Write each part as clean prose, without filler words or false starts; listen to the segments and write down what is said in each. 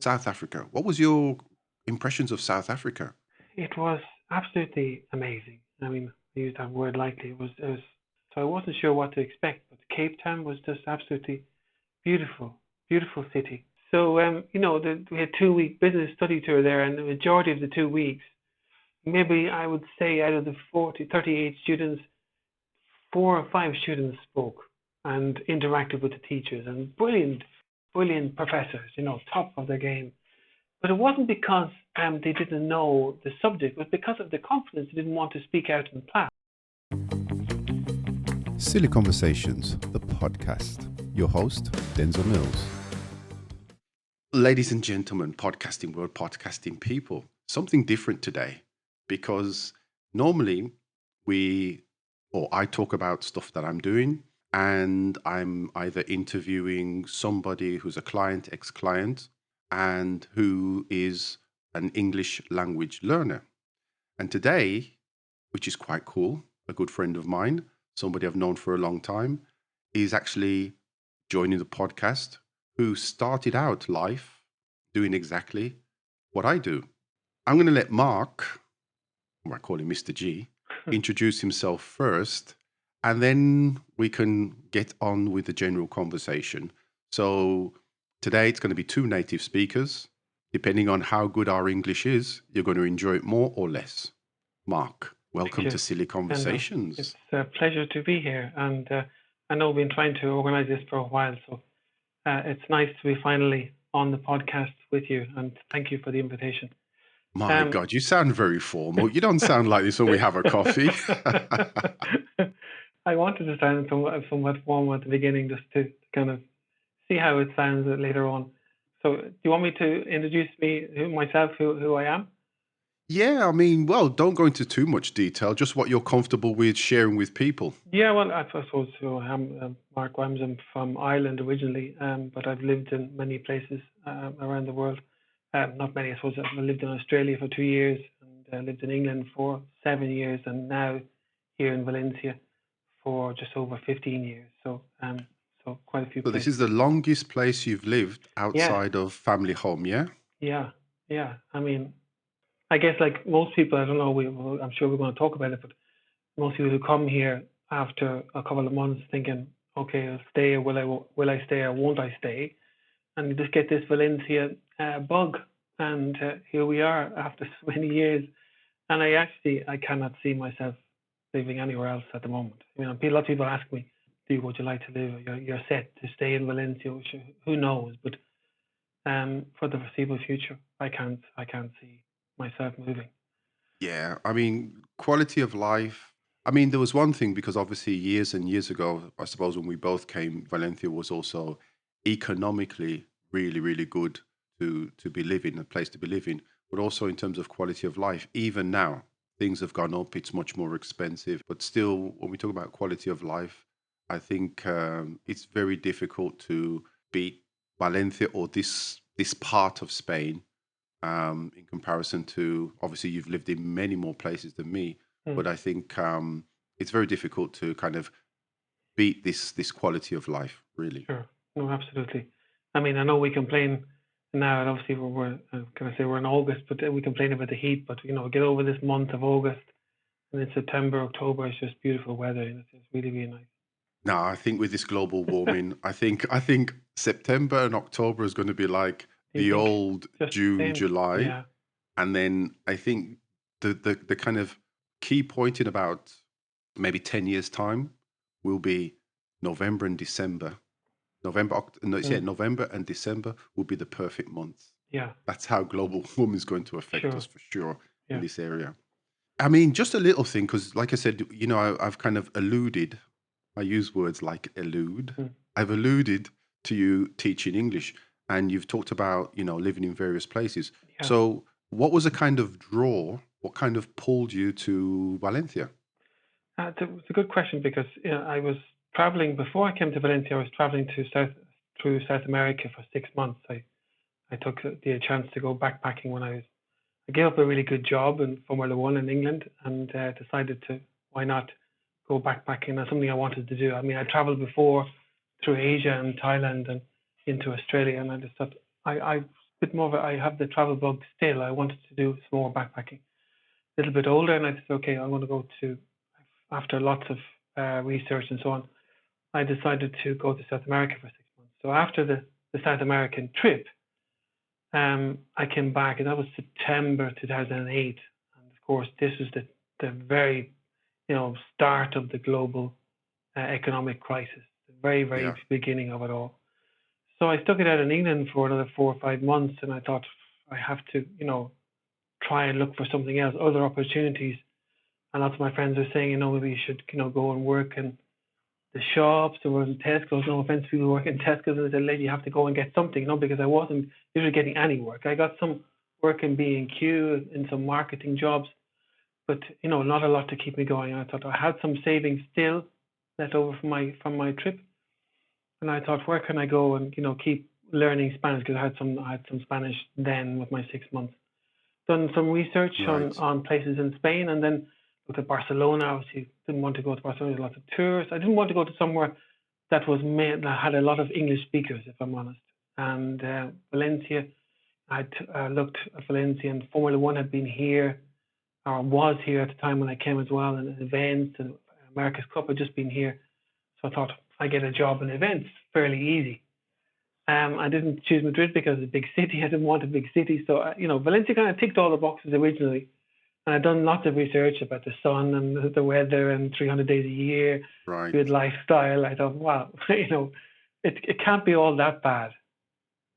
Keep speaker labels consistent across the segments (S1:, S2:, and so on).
S1: South Africa. What was your impressions of South Africa?
S2: It was absolutely amazing. I mean, I use that word lightly. It was, so I wasn't sure what to expect, but Cape Town was just absolutely beautiful, beautiful city. So, we had 2 week business study tour there, and the majority of the 2 weeks, maybe I would say out of the 38 students, 4 or 5 students spoke and interacted with the teachers, and brilliant, brilliant professors, top of their game. But it wasn't because they didn't know the subject, it was because of the confidence they didn't want to speak out in class.
S1: Silly Conversations, the podcast. Your host, Denzel Mills. Ladies and gentlemen, podcasting world, podcasting people, something different today because normally I talk about stuff that I'm doing and I'm either interviewing somebody who's a client, ex-client, and who is an English language learner. And today, which is quite cool, a good friend of mine, somebody I've known for a long time, is actually joining the podcast, who started out life doing exactly what I do. I'm going to let Mark, or I call him Mr. G, introduce himself first, and then we can get on with the general conversation. So today it's going to be two native speakers. Depending on how good our English is, you're going to enjoy it more or less. Mark, welcome to Silly Conversations.
S2: It's a pleasure to be here, and I know we've been trying to organize this for a while, so it's nice to be finally on the podcast with you, and thank you for the invitation.
S1: My God, you sound very formal. You don't sound like this when we have a coffee.
S2: I wanted to sound somewhat formal at the beginning just to kind of see how it sounds later on. So do you want me to introduce myself, who I am?
S1: Yeah, I mean, well, don't go into too much detail, just what you're comfortable with sharing with people.
S2: Yeah, well, I suppose so. I'm Mark Wimes. I'm from Ireland originally, but I've lived in many places around the world. Not many, I suppose. I lived in Australia for 2 years, and lived in England for 7 years, and now here in Valencia for just over 15 years. So quite a few
S1: So
S2: places.
S1: this is the longest place you've lived outside of family home, yeah?
S2: Yeah, yeah. I mean, I guess like most people, I don't know. I'm sure we're going to talk about it, but most people who come here after a couple of months thinking, okay, I'll stay, or will I stay, or won't I stay? And you just get this Valencia bug, and here we are after so many years. And I cannot see myself living anywhere else at the moment. I mean, a lot of people ask me, would you like to live? You're set to stay in Valencia, which who knows? But for the foreseeable future, I can't see myself moving.
S1: Yeah, I mean, quality of life. I mean, there was one thing because obviously years and years ago, I suppose when we both came, Valencia was also economically really, really good to be living, a place to be living, but also in terms of quality of life. Even now, things have gone up; it's much more expensive. But still, when we talk about quality of life, I think it's very difficult to beat Valencia or this part of Spain in comparison to obviously you've lived in many more places than me, but I think it's very difficult to kind of beat this quality of life, really.
S2: Sure, no, absolutely. I mean, I know we complain now, and obviously we're in August, but we complain about the heat. But get over this month of August, and then September, October, it's just beautiful weather, and it's really, really nice.
S1: No, I think with this global warming, I think September and October is going to be like the old June, July.
S2: Yeah.
S1: And then I think the kind of key point in about maybe 10 years time will be November and December. November and December will be the perfect months.
S2: Yeah.
S1: That's how global warming is going to affect us for sure
S2: Yeah.
S1: in this area. I mean, just a little thing, because like I said, I've kind of alluded. I use words like allude. I've alluded to you teaching English, and you've talked about, living in various places.
S2: Yeah.
S1: So what was a kind of draw? What kind of pulled you to Valencia?
S2: It's a good question because I was traveling before I came to Valencia. I was traveling through South America for 6 months. I took the chance to go backpacking when I gave up a really good job in Formula One in England and decided to why not go backpacking. That's something I wanted to do. I mean, I traveled before through Asia and Thailand and into Australia, and I just thought I bit more of I have the travel bug still. I wanted to do some more backpacking. A little bit older, and I said, okay, I'm going to go to, after lots of research and so on, I decided to go to South America for 6 months. So after the South American trip, I came back, and that was September 2008. And of course, this was the very, start of the global economic crisis, the very, very
S1: Yeah.
S2: beginning of it all. So I stuck it out in England for another 4 or 5 months, and I thought I have to, try and look for something else, other opportunities. And lots of my friends were saying, maybe you should, go and work in the shops or in Tesco's. No offense to people who work in Tesco's, and I said, lady, you have to go and get something, because I wasn't usually getting any work. I got some work in B&Q in some marketing jobs, but not a lot to keep me going. I thought I had some savings still left over from my trip, and I thought, where can I go and keep learning Spanish, because I had some Spanish then with my 6 months. Done some research
S1: Right.
S2: on places in Spain, and then looked at Barcelona. Obviously, didn't want to go to Barcelona. There's lots of tourists. I didn't want to go to somewhere that had a lot of English speakers, if I'm honest. And Valencia, I looked at Valencia, and Formula One had been here, or was here at the time when I came as well, and events, and America's Cup had just been here. So I thought I get a job in events fairly easy. I didn't choose Madrid because it's a big city. I didn't want a big city. So, Valencia kind of ticked all the boxes originally. And I'd done lots of research about the sun and the weather and 300 days a year,
S1: Right.
S2: good lifestyle. I thought, wow, it can't be all that bad.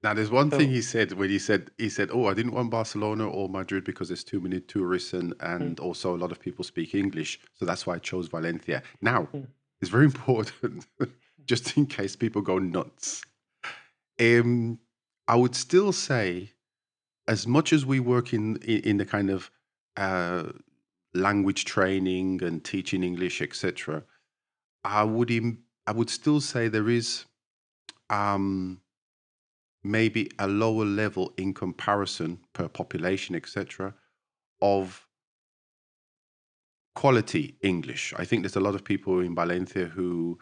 S1: Now, there's one thing
S2: So,
S1: he said when he said, "Oh, I didn't want Barcelona or Madrid because there's too many tourists and
S2: mm,
S1: also a lot of people speak English, so that's why I chose Valencia." Now,
S2: mm,
S1: it's very important, just in case people go nuts. Um, I would still say, as much as we work in the kind of uh, language training and teaching English, etc., I would still say there is um, maybe a lower level in comparison per population, etc., of quality English. I think there's a lot of people in Valencia who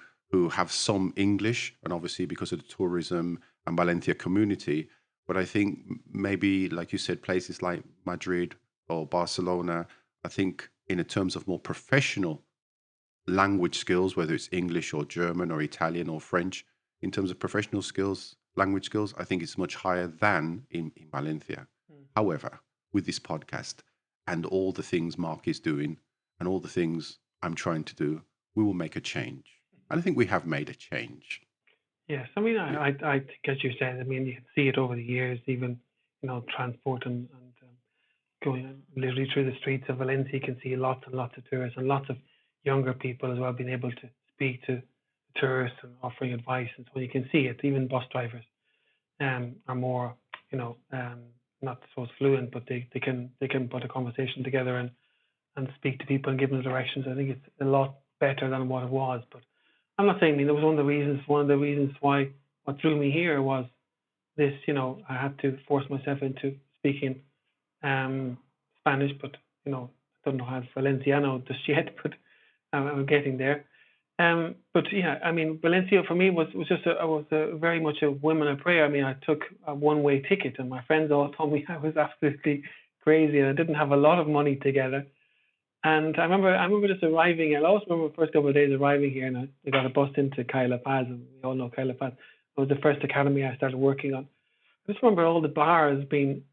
S1: have some English, and obviously because of the tourism and Valencia community. But I think maybe, like you said, places like Madrid or Barcelona, I think in terms of more professional language skills, whether it's English or German or Italian or French, in terms of professional skills, language skills, I think it's much higher than in Valencia.
S2: mm.
S1: However, with this podcast and all the things Mark is doing and all the things I'm trying to do, we will make a change. And I think we have made a change.
S2: Yes. I mean,
S1: Yeah.
S2: I think, as you said, I mean, you can see it over the years, even, transport and going literally through the streets of Valencia, you can see lots and lots of tourists and lots of younger people as well being able to speak to tourists and offering advice. And so you can see it. Even bus drivers are more, not so fluent, but they can put a conversation together and speak to people and give them directions. I think it's a lot better than what it was. But I'm not saying, that was one of the reasons. One of the reasons why what drew me here was this. I had to force myself into speaking Spanish, but I don't know how Valenciano just yet, but I'm getting there. But yeah, I mean, Valencia for me was just very much a whim and a prayer. I mean, I took a one-way ticket, and my friends all told me I was absolutely crazy, and I didn't have a lot of money together. And I remember just arriving. I always remember the first couple of days arriving here, and I got a bus into Caila Paz, and we all know Caila Paz. It was the first academy I started working on. I just remember all the bars being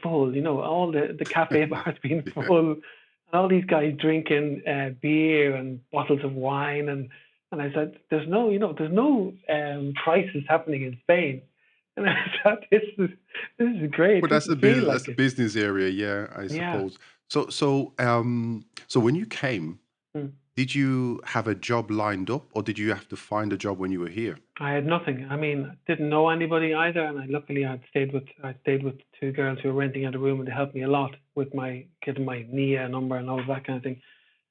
S2: full, all the cafe bars being
S1: Yeah.
S2: full, and all these guys drinking beer and bottles of wine, and I said, there's no crisis happening in Spain, and I thought this is great.
S1: Well,
S2: It doesn't feel
S1: that's
S2: like
S1: the
S2: it.
S1: business area, yeah, I
S2: Yeah.
S1: suppose. So when you came,
S2: Mm.
S1: did you have a job lined up, or did you have to find a job when you were here?
S2: I had nothing. I mean, didn't know anybody either, and luckily I stayed with two girls who were renting out a room, and they helped me a lot with getting my NIA number and all of that kind of thing.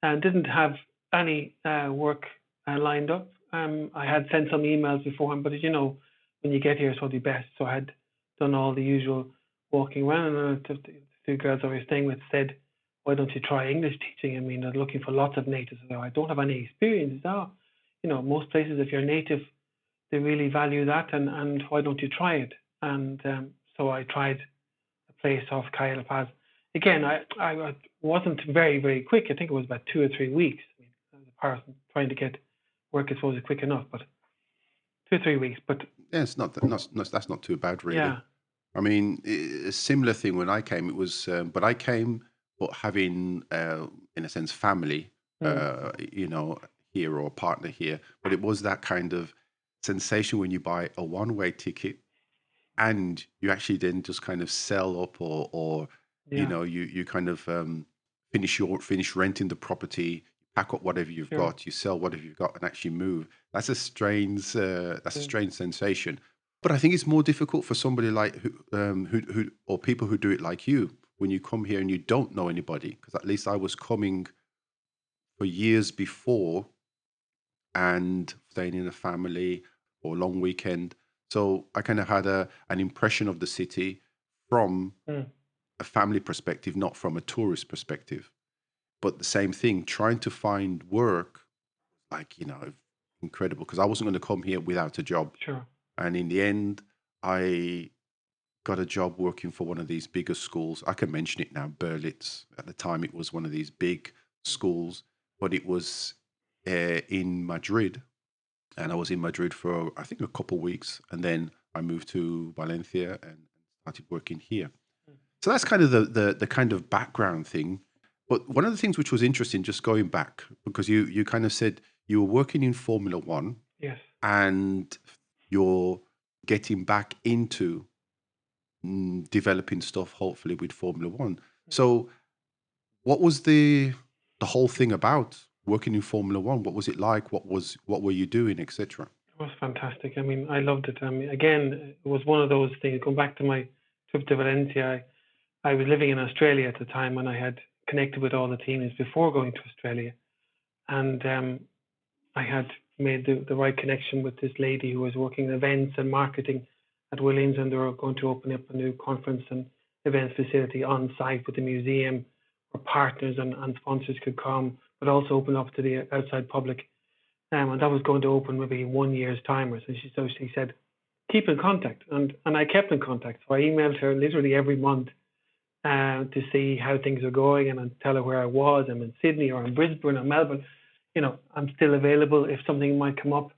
S2: And didn't have any work lined up. I had sent some emails beforehand, but as you know, when you get here, it's probably best. So I had done all the usual walking around, and the two girls I was staying with said, "Why don't you try English teaching? I mean, they're looking for lots of natives." So I don't have any experience. Oh, most places, if you're native, they really value that, and why don't you try it? And So I tried a place off Kyle Pass. Again, I wasn't very, very quick. I think it was about 2 or 3 weeks. I mean, as a person trying to get work, I suppose, is quick enough, but 2 or 3 weeks. But
S1: Yeah, it's that's not too bad, really.
S2: yeah,
S1: I mean, a similar thing when I came. It was, but I came, but having, in a sense, family,
S2: mm,
S1: you know, here or a partner here. But it was that kind of sensation when you buy a one-way ticket and you actually then just kind of sell up, or you
S2: yeah,
S1: know, you kind of finish renting the property, pack up whatever you've
S2: sure.
S1: got, you sell whatever you've got, and actually move. That's a
S2: Mm,
S1: strange sensation. But I think it's more difficult for somebody like who or people who do it like you when you come here and you don't know anybody. Because at least I was coming for years before and staying in a family or a long weekend. So I kind of had an impression of the city from
S2: mm,
S1: a family perspective, not from a tourist perspective. But the same thing, trying to find work, like, incredible, because I wasn't going to come here without a job.
S2: sure.
S1: And in the end, I got a job working for one of these bigger schools. I can mention it now, Berlitz. At the time, it was one of these big schools, but it was in Madrid, and I was in Madrid for I think a couple of weeks, and then I moved to Valencia and started working here.
S2: Mm,
S1: So that's kind of the kind of background thing. But one of the things which was interesting, just going back, because you kind of said you were working in Formula One
S2: yes.
S1: and you're getting back into developing stuff, hopefully with Formula One.
S2: Mm.
S1: So what was the whole thing about working in Formula One? What was it like? What were you doing, etc.?
S2: It was fantastic. I mean, I loved it. I mean, again, it was one of those things. Going back to my trip to Valencia, I was living in Australia at the time, and I had connected with all the teams before going to Australia, and I had made the right connection with this lady who was working in events and marketing at Williams, and they were going to open up a new conference and events facility on site with the museum where partners and sponsors could come, but also open up to the outside public. And that was going to open maybe in 1 year's time or so. She said, keep in contact. And I kept in contact. So I emailed her literally every month to see how things are going and tell her where I was. I'm in Sydney or in Brisbane or Melbourne. I'm still available. If something might come up,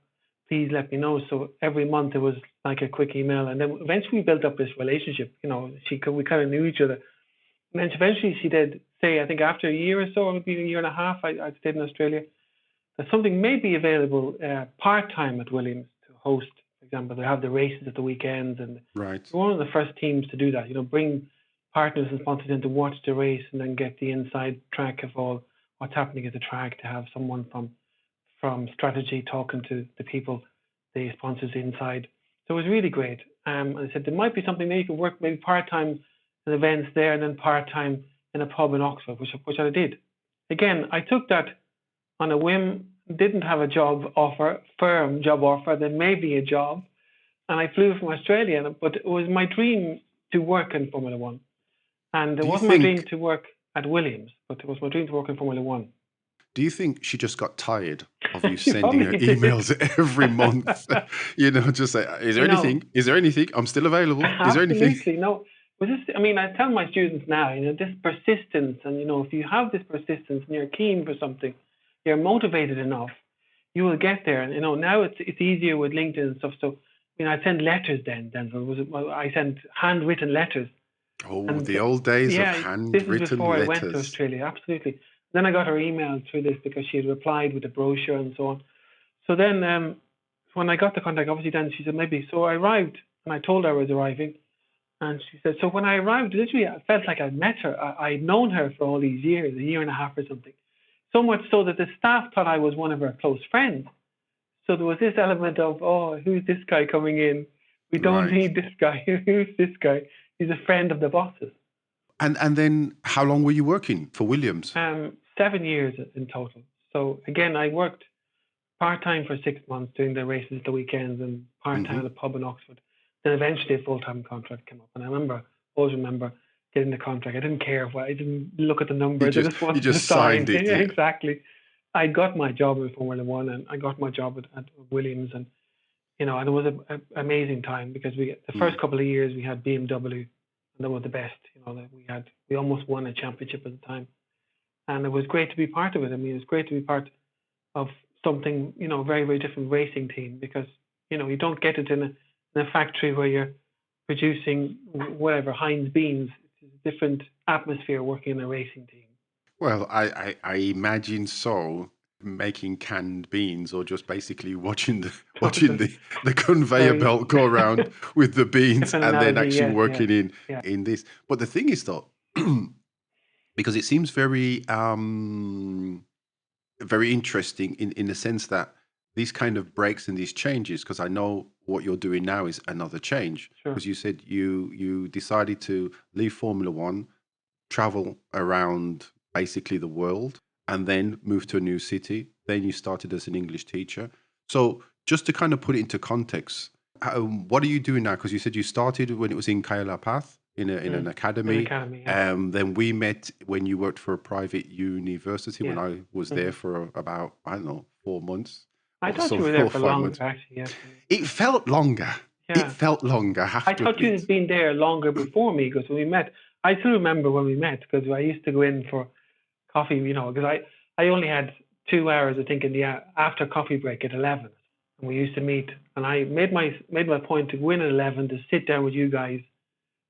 S2: please let me know. So every month it was like a quick email. And then eventually we built up this relationship. We kind of knew each other. And then eventually she did say, I think after a year or so, maybe a year and a half, I stayed in Australia, that something may be available part-time at Williams to host. For example, they have the races at the weekends, and
S1: Right.
S2: we're one of the first teams to do that. Bring partners and sponsors in to watch the race and then get the inside track of all what's happening at the track, to have someone from strategy talking to the people, the sponsors inside. So it was really great. And I said there might be something there you could work maybe part-time in events there and then part-time in a pub in Oxford, which I did. Again, I took that on a whim, didn't have a firm job offer, there may be a job, and I flew from Australia, but it was my dream to work in Formula One. And it
S1: Do you
S2: wasn't my dream
S1: think
S2: to work at Williams, but it was my dream to work in Formula One.
S1: do you think she just got tired of you
S2: She
S1: sending
S2: probably
S1: her
S2: did.
S1: emails every month? Just say, is there
S2: You know,
S1: anything? Is there anything? I'm still available. Is there anything?
S2: absolutely. No, was this, I mean, I tell my students now, this persistence, and if you have this persistence and you're keen for something, you're motivated enough, you will get there. And now it's easier with LinkedIn and stuff. So, I send letters then. I sent handwritten letters,
S1: Oh,
S2: and
S1: the old days of
S2: yeah, this is
S1: handwritten
S2: before I went to
S1: letters.
S2: Australia. Absolutely. Then I got her email through this because she had replied with a brochure and so on. So then, when I got the contact, obviously, then she said maybe. So I arrived, and I told her I was arriving. And she said, so when I arrived, literally, I felt like I'd met her. I'd known her for all these years, a year and a half or something. So much so that the staff thought I was one of her close friends. So there was this element of, oh, who's this guy coming in? We don't
S1: Right.
S2: need this guy. Who's this guy? He's a friend of the boss's.
S1: And then how long were you working for Williams?
S2: 7 years in total. So again, I worked part-time for 6 months doing the races at the weekends and part-time
S1: Hmm.
S2: at a pub in Oxford. Then eventually a full-time contract came up. And always remember getting the contract. I didn't care what, I didn't look at the
S1: You
S2: numbers. I
S1: just
S2: just
S1: you
S2: wanted to
S1: just
S2: sign.
S1: signed it.
S2: Yeah,
S1: Yeah.
S2: exactly. I got my job in Formula One, and I got my job at Williams. And and it was a amazing time because the
S1: Mm.
S2: first couple of years we had BMW, and that was the best. That we almost won a championship at the time, and it was great to be part of it. I mean, it was great to be part of something, very, very different racing team because, you don't get it in a factory where you're producing whatever, Heinz beans. It's a different atmosphere working in a racing team.
S1: Well, I imagine so. Making canned beans, or just basically watching the
S2: So it's
S1: watching
S2: a
S1: the conveyor
S2: very
S1: belt go around with the beans,
S2: different
S1: and then
S2: analogy.
S1: actually
S2: Yes, yes,
S1: working
S2: yeah.
S1: in this. But the thing is, though, because it seems very interesting in the sense that these kind of breaks and these changes, because I know what you're doing now is another change,
S2: Sure.
S1: because you said you decided to leave Formula One, travel around basically the world, and then move to a new city. Then you started as an English teacher. So just to kind of put it into context, what are you doing now? Because you said you started when it was in Kaila Path in an
S2: An
S1: academy.
S2: academy, yeah.
S1: Then we met when you worked for a private university when
S2: Yeah.
S1: I was there for about, I don't know, 4 months
S2: I
S1: or
S2: thought
S1: so,
S2: you were
S1: four
S2: there
S1: or
S2: for
S1: five
S2: longer,
S1: months.
S2: actually. Yes.
S1: It felt longer. It
S2: Yeah.
S1: felt longer, I
S2: I
S1: have to
S2: thought you
S1: admit.
S2: had been there longer before me because when we met, I still remember when we met because I used to go in for coffee, because I only had 2 hours, I think, in the after coffee break at 11, and we used to meet, and I made my point to go in at 11 to sit down with you guys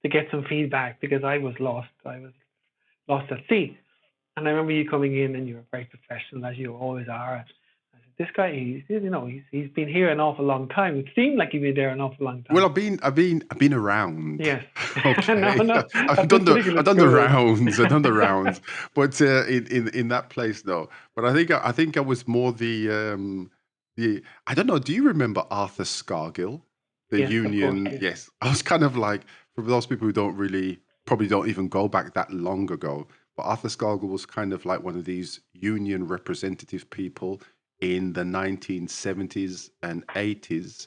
S2: to get some feedback because I was lost. I was lost at sea, and I remember you coming in and you were very professional as you always are. I said, this guy, he's been here an awful long time. It seemed like he'd been there an awful long
S1: Well,
S2: time.
S1: I've been around.
S2: Yes. No,
S1: Okay,
S2: no,
S1: I've
S2: at this
S1: done the
S2: particular
S1: I've done the
S2: school.
S1: rounds. I've done the rounds, but in that place though. But I think I was more the I don't know. Do you remember Arthur Scargill, the
S2: Yes, of course.
S1: Union?
S2: Yes.
S1: Yes, I was kind of like, for those people who don't really probably don't even go back that long ago. But Arthur Scargill was kind of like one of these union representative people in the 1970s and 80s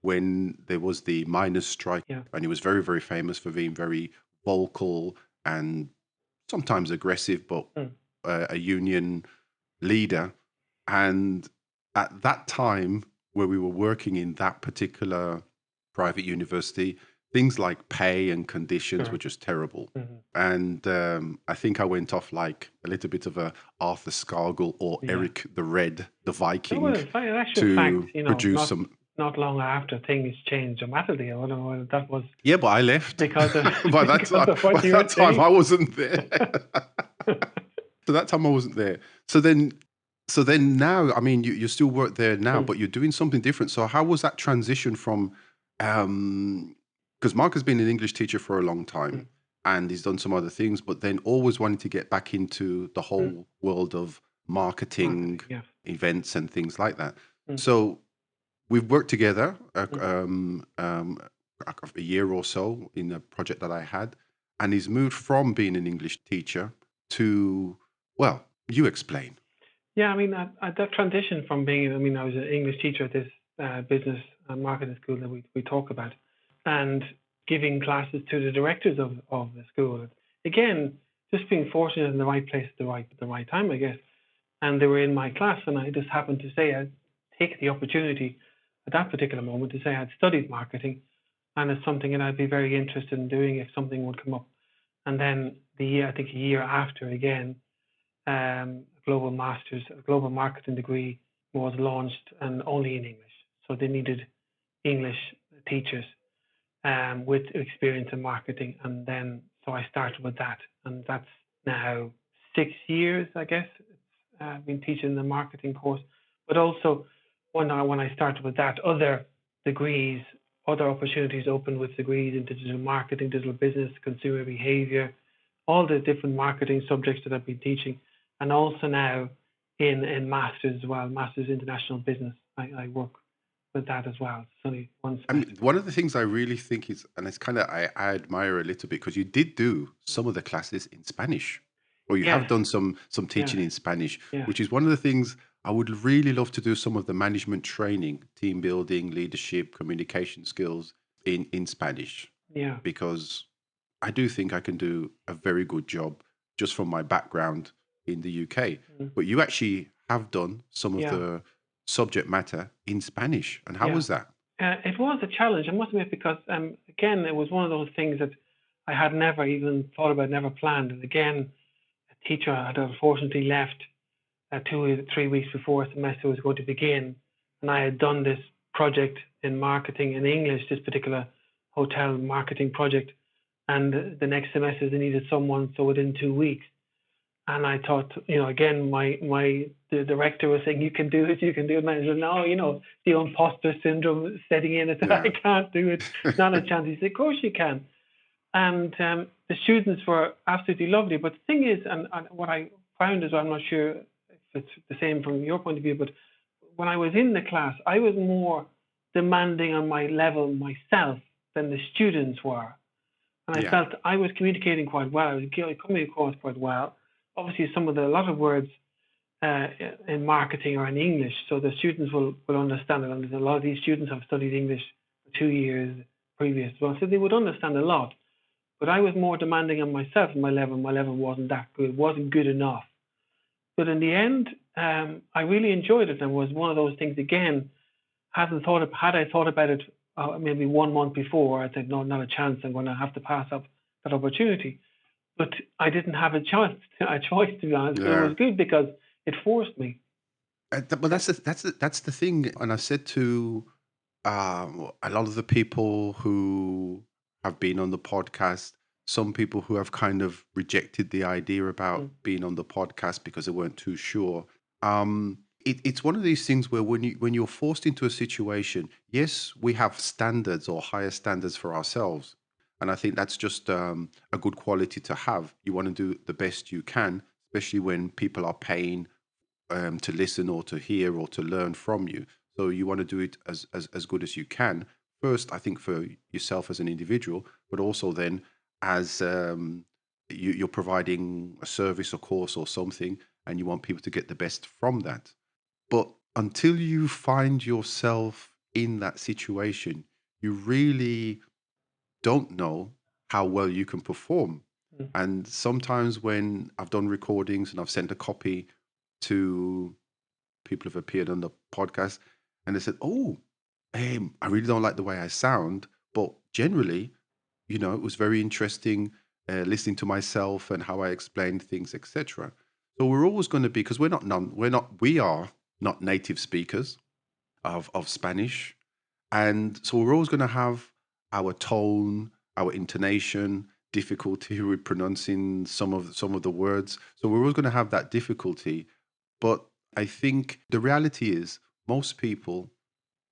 S1: when there was the miners' strike,
S2: Yeah.
S1: and he was very, very famous for being very vocal and sometimes aggressive, but
S2: Mm.
S1: a union leader. And at that time, where we were working in that particular private university, things like pay and conditions were
S2: Sure.
S1: just terrible.
S2: Hmm.
S1: And I think I went off like a little bit of a Arthur Scargill or
S2: Yeah.
S1: Eric the Red, the
S2: No,
S1: Viking,
S2: well, in actual fact,
S1: to produce
S2: not
S1: some.
S2: not long after things changed dramatically. I don't know whether that was
S1: Yeah, but I left.
S2: because of
S1: by that
S2: because
S1: time,
S2: of
S1: by
S2: what you were
S1: that time,
S2: saying.
S1: I wasn't there. So that time I wasn't there. So then now, I mean, you still work there now,
S2: Mm,
S1: but you're doing something different. So how was that transition from? Because Mark has been an English teacher for a long
S2: mm,
S1: time, and he's done some other things, but then always wanting to get back into the
S2: mm.
S1: whole world of marketing,
S2: Marketing, yes.
S1: events, and things like that.
S2: Mm,
S1: So we've worked together
S2: mm.
S1: a year or so in a project that I had, and he's moved from being an English teacher to, well, you explain.
S2: Yeah, I mean, that transition from being, I mean, I was an English teacher at this business and marketing school that we talk about, and giving classes to the directors of the school. Again, just being fortunate in the right place at the right time, I guess. And they were in my class, and I just happened to say I'd take the opportunity at that particular moment to say I'd studied marketing, and it's something that I'd be very interested in doing if something would come up. And then I think a year after, again, a global marketing degree was launched and only in English. So they needed English teachers with experience in marketing. And then, so I started with that. And that's now 6 years, I guess. I've been teaching the marketing course. But also, when I started with that, other opportunities opened with degrees in digital marketing, digital business, consumer behavior, all the different marketing subjects that I've been teaching, and also now in masters as well, masters international business. I work with that as well. It's only one
S1: I mean,
S2: semester.
S1: one of the things I really think is, and it's kind of, I admire a little bit, because you did do some of the classes in Spanish, or you have
S2: Yes,
S1: done some
S2: yes,
S1: teaching in Spanish,
S2: yes,
S1: which is one of the things I would really love to do. Some of the management training, team building, leadership, communication skills in Spanish,
S2: yeah.
S1: because I do think I can do a very good job just from my background in the UK.
S2: Mm,
S1: But you actually have done some of
S2: yeah,
S1: the subject matter in Spanish, and how
S2: yeah.
S1: was that?
S2: It was a challenge, I must admit, because again, it was one of those things that I had never even thought about, never planned. And again, a teacher had unfortunately left 2 or 3 weeks before a semester was going to begin, and I had done this project in marketing in English, this particular hotel marketing project, and the next semester they needed someone, so within 2 weeks. And I thought, again, the director was saying, "You can do it, you can do it." And I said, "No, the imposter syndrome setting in. I said, I
S1: Yeah.
S2: can't do it. Not a chance." He said, "Of course you can." And the students were absolutely lovely. But the thing is, and what I found is, I'm not sure if it's the same from your point of view, but when I was in the class, I was more demanding on my level myself than the students were. And I
S1: Yeah.
S2: felt I was communicating quite well. I was coming across quite well. Obviously, a lot of words uh, in marketing are in English, so the students will understand it. And a lot of these students have studied English for 2 years previous as well, so they would understand a lot. But I was more demanding on myself and my level. My level wasn't that good, wasn't good enough. But in the end, I really enjoyed it, and was one of those things again. Had I thought about it maybe 1 month before, I'd said no, not a chance. I'm going to have to pass up that opportunity. But I didn't have a choice. A choice, to be honest. But it
S1: Yeah.
S2: was good because it forced me.
S1: Well, that's the thing. And I said to a lot of the people who have been on the podcast, some people who have kind of rejected the idea about
S2: Mm,
S1: being on the podcast because they weren't too sure. It's one of these things where when you're forced into a situation, yes, we have standards or higher standards for ourselves, and I think that's just a good quality to have. You want to do the best you can, especially when people are paying to listen or to hear or to learn from you. So you want to do it as good as you can. First, I think for yourself as an individual, but also then as you're providing a service or course or something, and you want people to get the best from that. But until you find yourself in that situation, you really don't know how well you can perform.
S2: mm,
S1: And sometimes when I've done recordings and I've sent a copy to people who've appeared on the podcast, and they said, "Oh, I really don't like the way I sound, but generally, it was very interesting listening to myself and how I explained things, etc." So we're always going to be, because we are not native speakers of Spanish, and so we're always going to have our tone, our intonation, difficulty with pronouncing some of the words. So we're always going to have that difficulty. But I think the reality is most people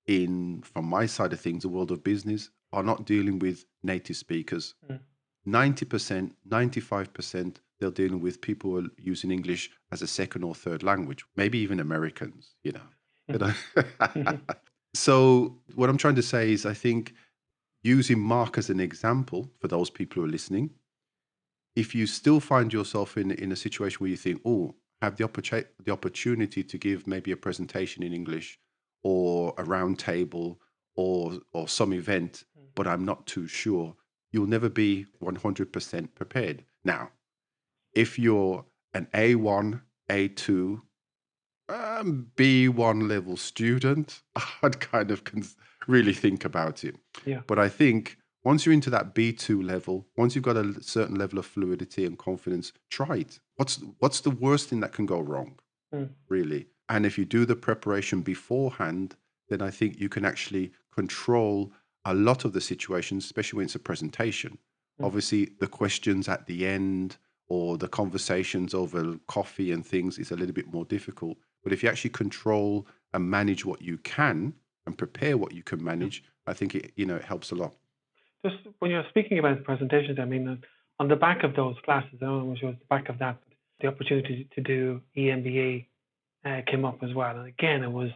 S1: from my side of things, the world of business, are not dealing with native speakers.
S2: mm.
S1: 90%, 95%, they're dealing with people who are using English as a second or third language, maybe even Americans, you know. You
S2: Mhm.
S1: know? So what I'm trying to say is I think using Mark as an example for those people who are listening, if you still find yourself in a situation where you think, oh, have the opportunity to give maybe a presentation in English or a round table or some event, but I'm not too sure, you'll never be 100% prepared. Now, if you're an A1, A2, B1 level student, I'd kind of really think about it.
S2: Yeah.
S1: But I think once you're into that B2 level, once you've got a certain level of fluidity and confidence, try it. What's the worst thing that can go wrong,
S2: Mm,
S1: really? And if you do the preparation beforehand, then I think you can actually control a lot of the situations, especially when it's a presentation.
S2: mm.
S1: Obviously, the questions at the end or the conversations over coffee and things is a little bit more difficult. But if you actually control and manage what you can and prepare what you can
S2: Yeah.
S1: manage, I think it helps a lot.
S2: Just when you're speaking about presentations, I mean, on the back of those classes, I don't know which was the back of that, but the opportunity to do EMBA came up as well. And again, it was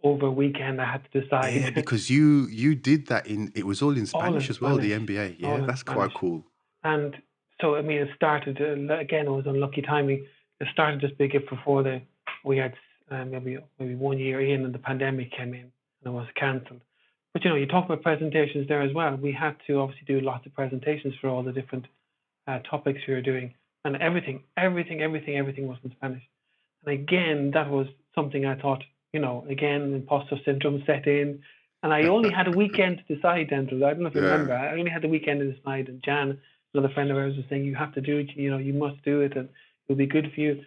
S2: over a weekend. I had to
S1: Yeah,
S2: decide
S1: because you did that it was all in
S2: all
S1: Spanish
S2: in
S1: as well,
S2: Spanish,
S1: the MBA. Yeah,
S2: all in
S1: that's quite
S2: Spanish.
S1: cool.
S2: And so, I mean, it started again. It was unlucky timing. It started this big before we had maybe 1 year in, and the pandemic came in, and it was cancelled. But you talk about presentations there as well. We had to obviously do lots of presentations for all the different topics we were doing, and everything was in Spanish. And again, that was something I thought, again, imposter syndrome set in. And I only had a weekend to decide, Dental. I don't know if you remember.
S1: Yeah.
S2: I only had the weekend to decide. And Jan, another friend of ours, was saying, you have to do it. You must do it, and it'll be good for you.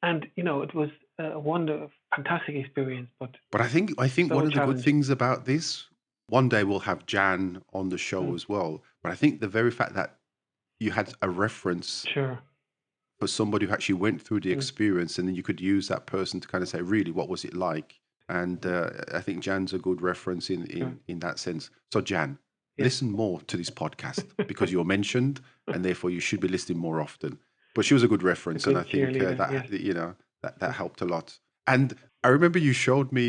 S2: And it was a fantastic experience, but
S1: But I think one
S2: so
S1: of the good
S2: challenging.
S1: things about this, one day we'll have Jan on the show
S2: Mm,
S1: as well. But I think the very fact that you had a reference
S2: sure.
S1: for somebody who actually went through the
S2: Mm,
S1: experience, and then you could use that person to kind of say, really, what was it like? And I think Jan's a good reference in,
S2: sure.
S1: in in that sense. So Jan,
S2: Yes.
S1: listen more to this podcast because you're mentioned, and therefore you should be listening more often. But she was a good
S2: A
S1: reference, and I
S2: good
S1: think
S2: cheerleader.
S1: that
S2: Yes.
S1: that
S2: Yes.
S1: helped a lot. And I remember you showed me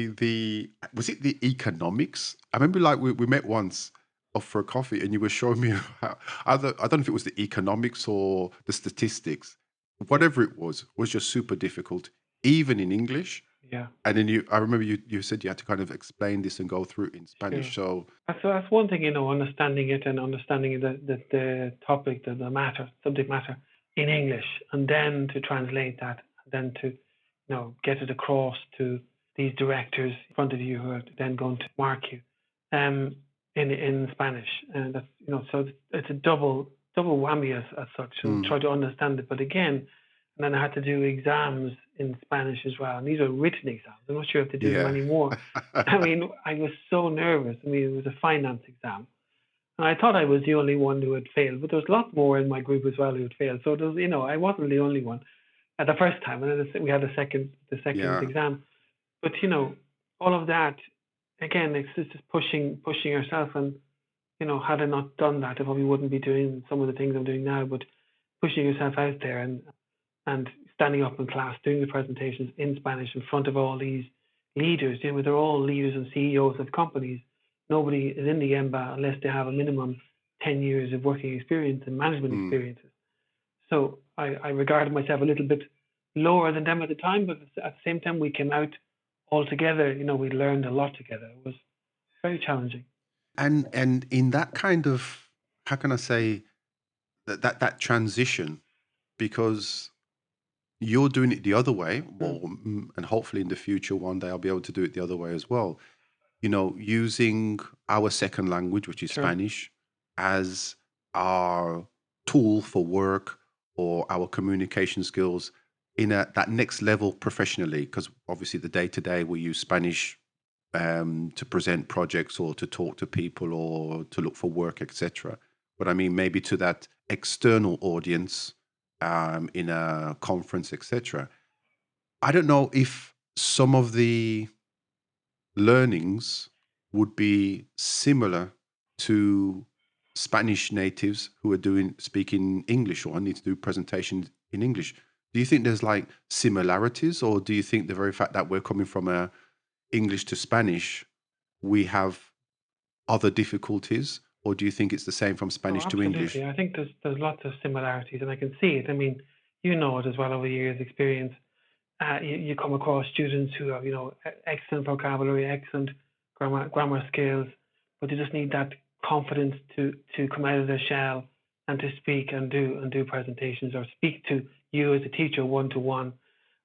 S1: was it the economics? I remember like we met once off for a coffee, and you were showing me how, I don't know if it was the economics or the statistics,
S2: Yeah.
S1: whatever it was just super difficult, even in English.
S2: Yeah.
S1: And then I remember you said you had to kind of explain this and go through it in
S2: Sure.
S1: Spanish. So
S2: That's one thing, understanding it and understanding the topic, the subject matter in English, and then to translate that, and then to, get it across to these directors in front of you who are then going to mark you, um, in Spanish, and that's, so it's a double whammy as such, and
S1: mm,
S2: try to understand it. But again, and then I had to do exams in Spanish as well, and these are written exams. I'm not sure if they do them
S1: yeah,
S2: anymore. I mean, I was so nervous. I mean, it was a finance exam. And I thought I was the only one who had failed, but there was lots more in my group as well who had failed. So there was, I wasn't the only one at the first time. And then we had the second
S1: yeah,
S2: exam. But, all of that, again, it's just pushing yourself. And, had I not done that, I probably wouldn't be doing some of the things I'm doing now, but pushing yourself out there and standing up in class, doing the presentations in Spanish in front of all these leaders. They're all leaders and CEOs of companies. Nobody is in the EMBA unless they have a minimum 10 years of working experience and management
S1: mm.
S2: experiences. So I regarded myself a little bit lower than them at the time, but at the same time, we came out all together. We learned a lot together. It was very challenging.
S1: And in that kind of, how can I say, that transition, because you're doing it the other way,
S2: Mm,
S1: well, and hopefully in the future one day I'll be able to do it the other way as well. Using our second language, which is
S2: sure.
S1: Spanish, as our tool for work or our communication skills in that next level professionally, because obviously the day to day we use Spanish to present projects or to talk to people or to look for work, etc. But I mean, maybe to that external audience in a conference, etc. I don't know if some of the learnings would be similar to Spanish natives who are speaking English or need to do presentations in English. Do you think there's like similarities, or do you think the very fact that we're coming from a English to Spanish, we have other difficulties, or do you think it's the same from
S2: Oh,
S1: Spanish to
S2: absolutely.
S1: English?
S2: I think there's lots of similarities, and I can see it. I mean, you know it as well over years' experience. You come across students who have, excellent vocabulary, excellent grammar skills, but they just need that confidence to come out of their shell and to speak and do presentations or speak to you as a teacher one to one.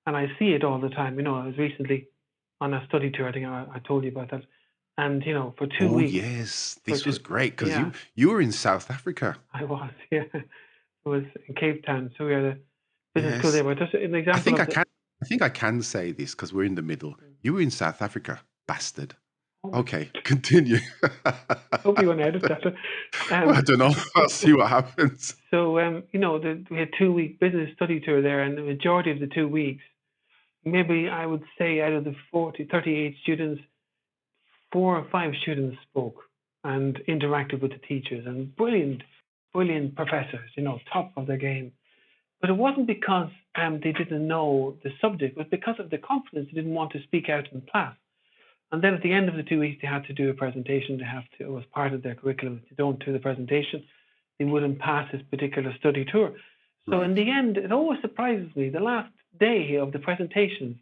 S2: And I see it all the time. I was recently on a study tour. I think I told you about that. And for two
S1: Oh
S2: weeks,
S1: yes,
S2: for
S1: this was
S2: two,
S1: great because you
S2: yeah,
S1: you were in South Africa.
S2: I was, yeah. It was in Cape Town. So we had a business school
S1: Yes,
S2: there. But just an
S1: I
S2: example
S1: think I
S2: of the.
S1: can. I think I can say this because we're in the middle. You were in South Africa, bastard.
S2: Oh my
S1: Okay, continue.
S2: hope you want to edit that.
S1: Well, I
S2: Um,
S1: don't know. I'll see what happens.
S2: so, we had 2 week business study tour there, and the majority of the 2 weeks, maybe I would say out of the 38 students, 4 or 5 students spoke and interacted with the teachers, and brilliant professors, top of their game. But it wasn't because they didn't know the subject, it was because of the confidence they didn't want to speak out in class. And then at the end of the 2 weeks, they had to do a presentation. It was part of their curriculum. If they don't do the presentation, they wouldn't pass this particular study tour. So in
S1: Right.
S2: the end, it always surprises me. The last day of the presentations,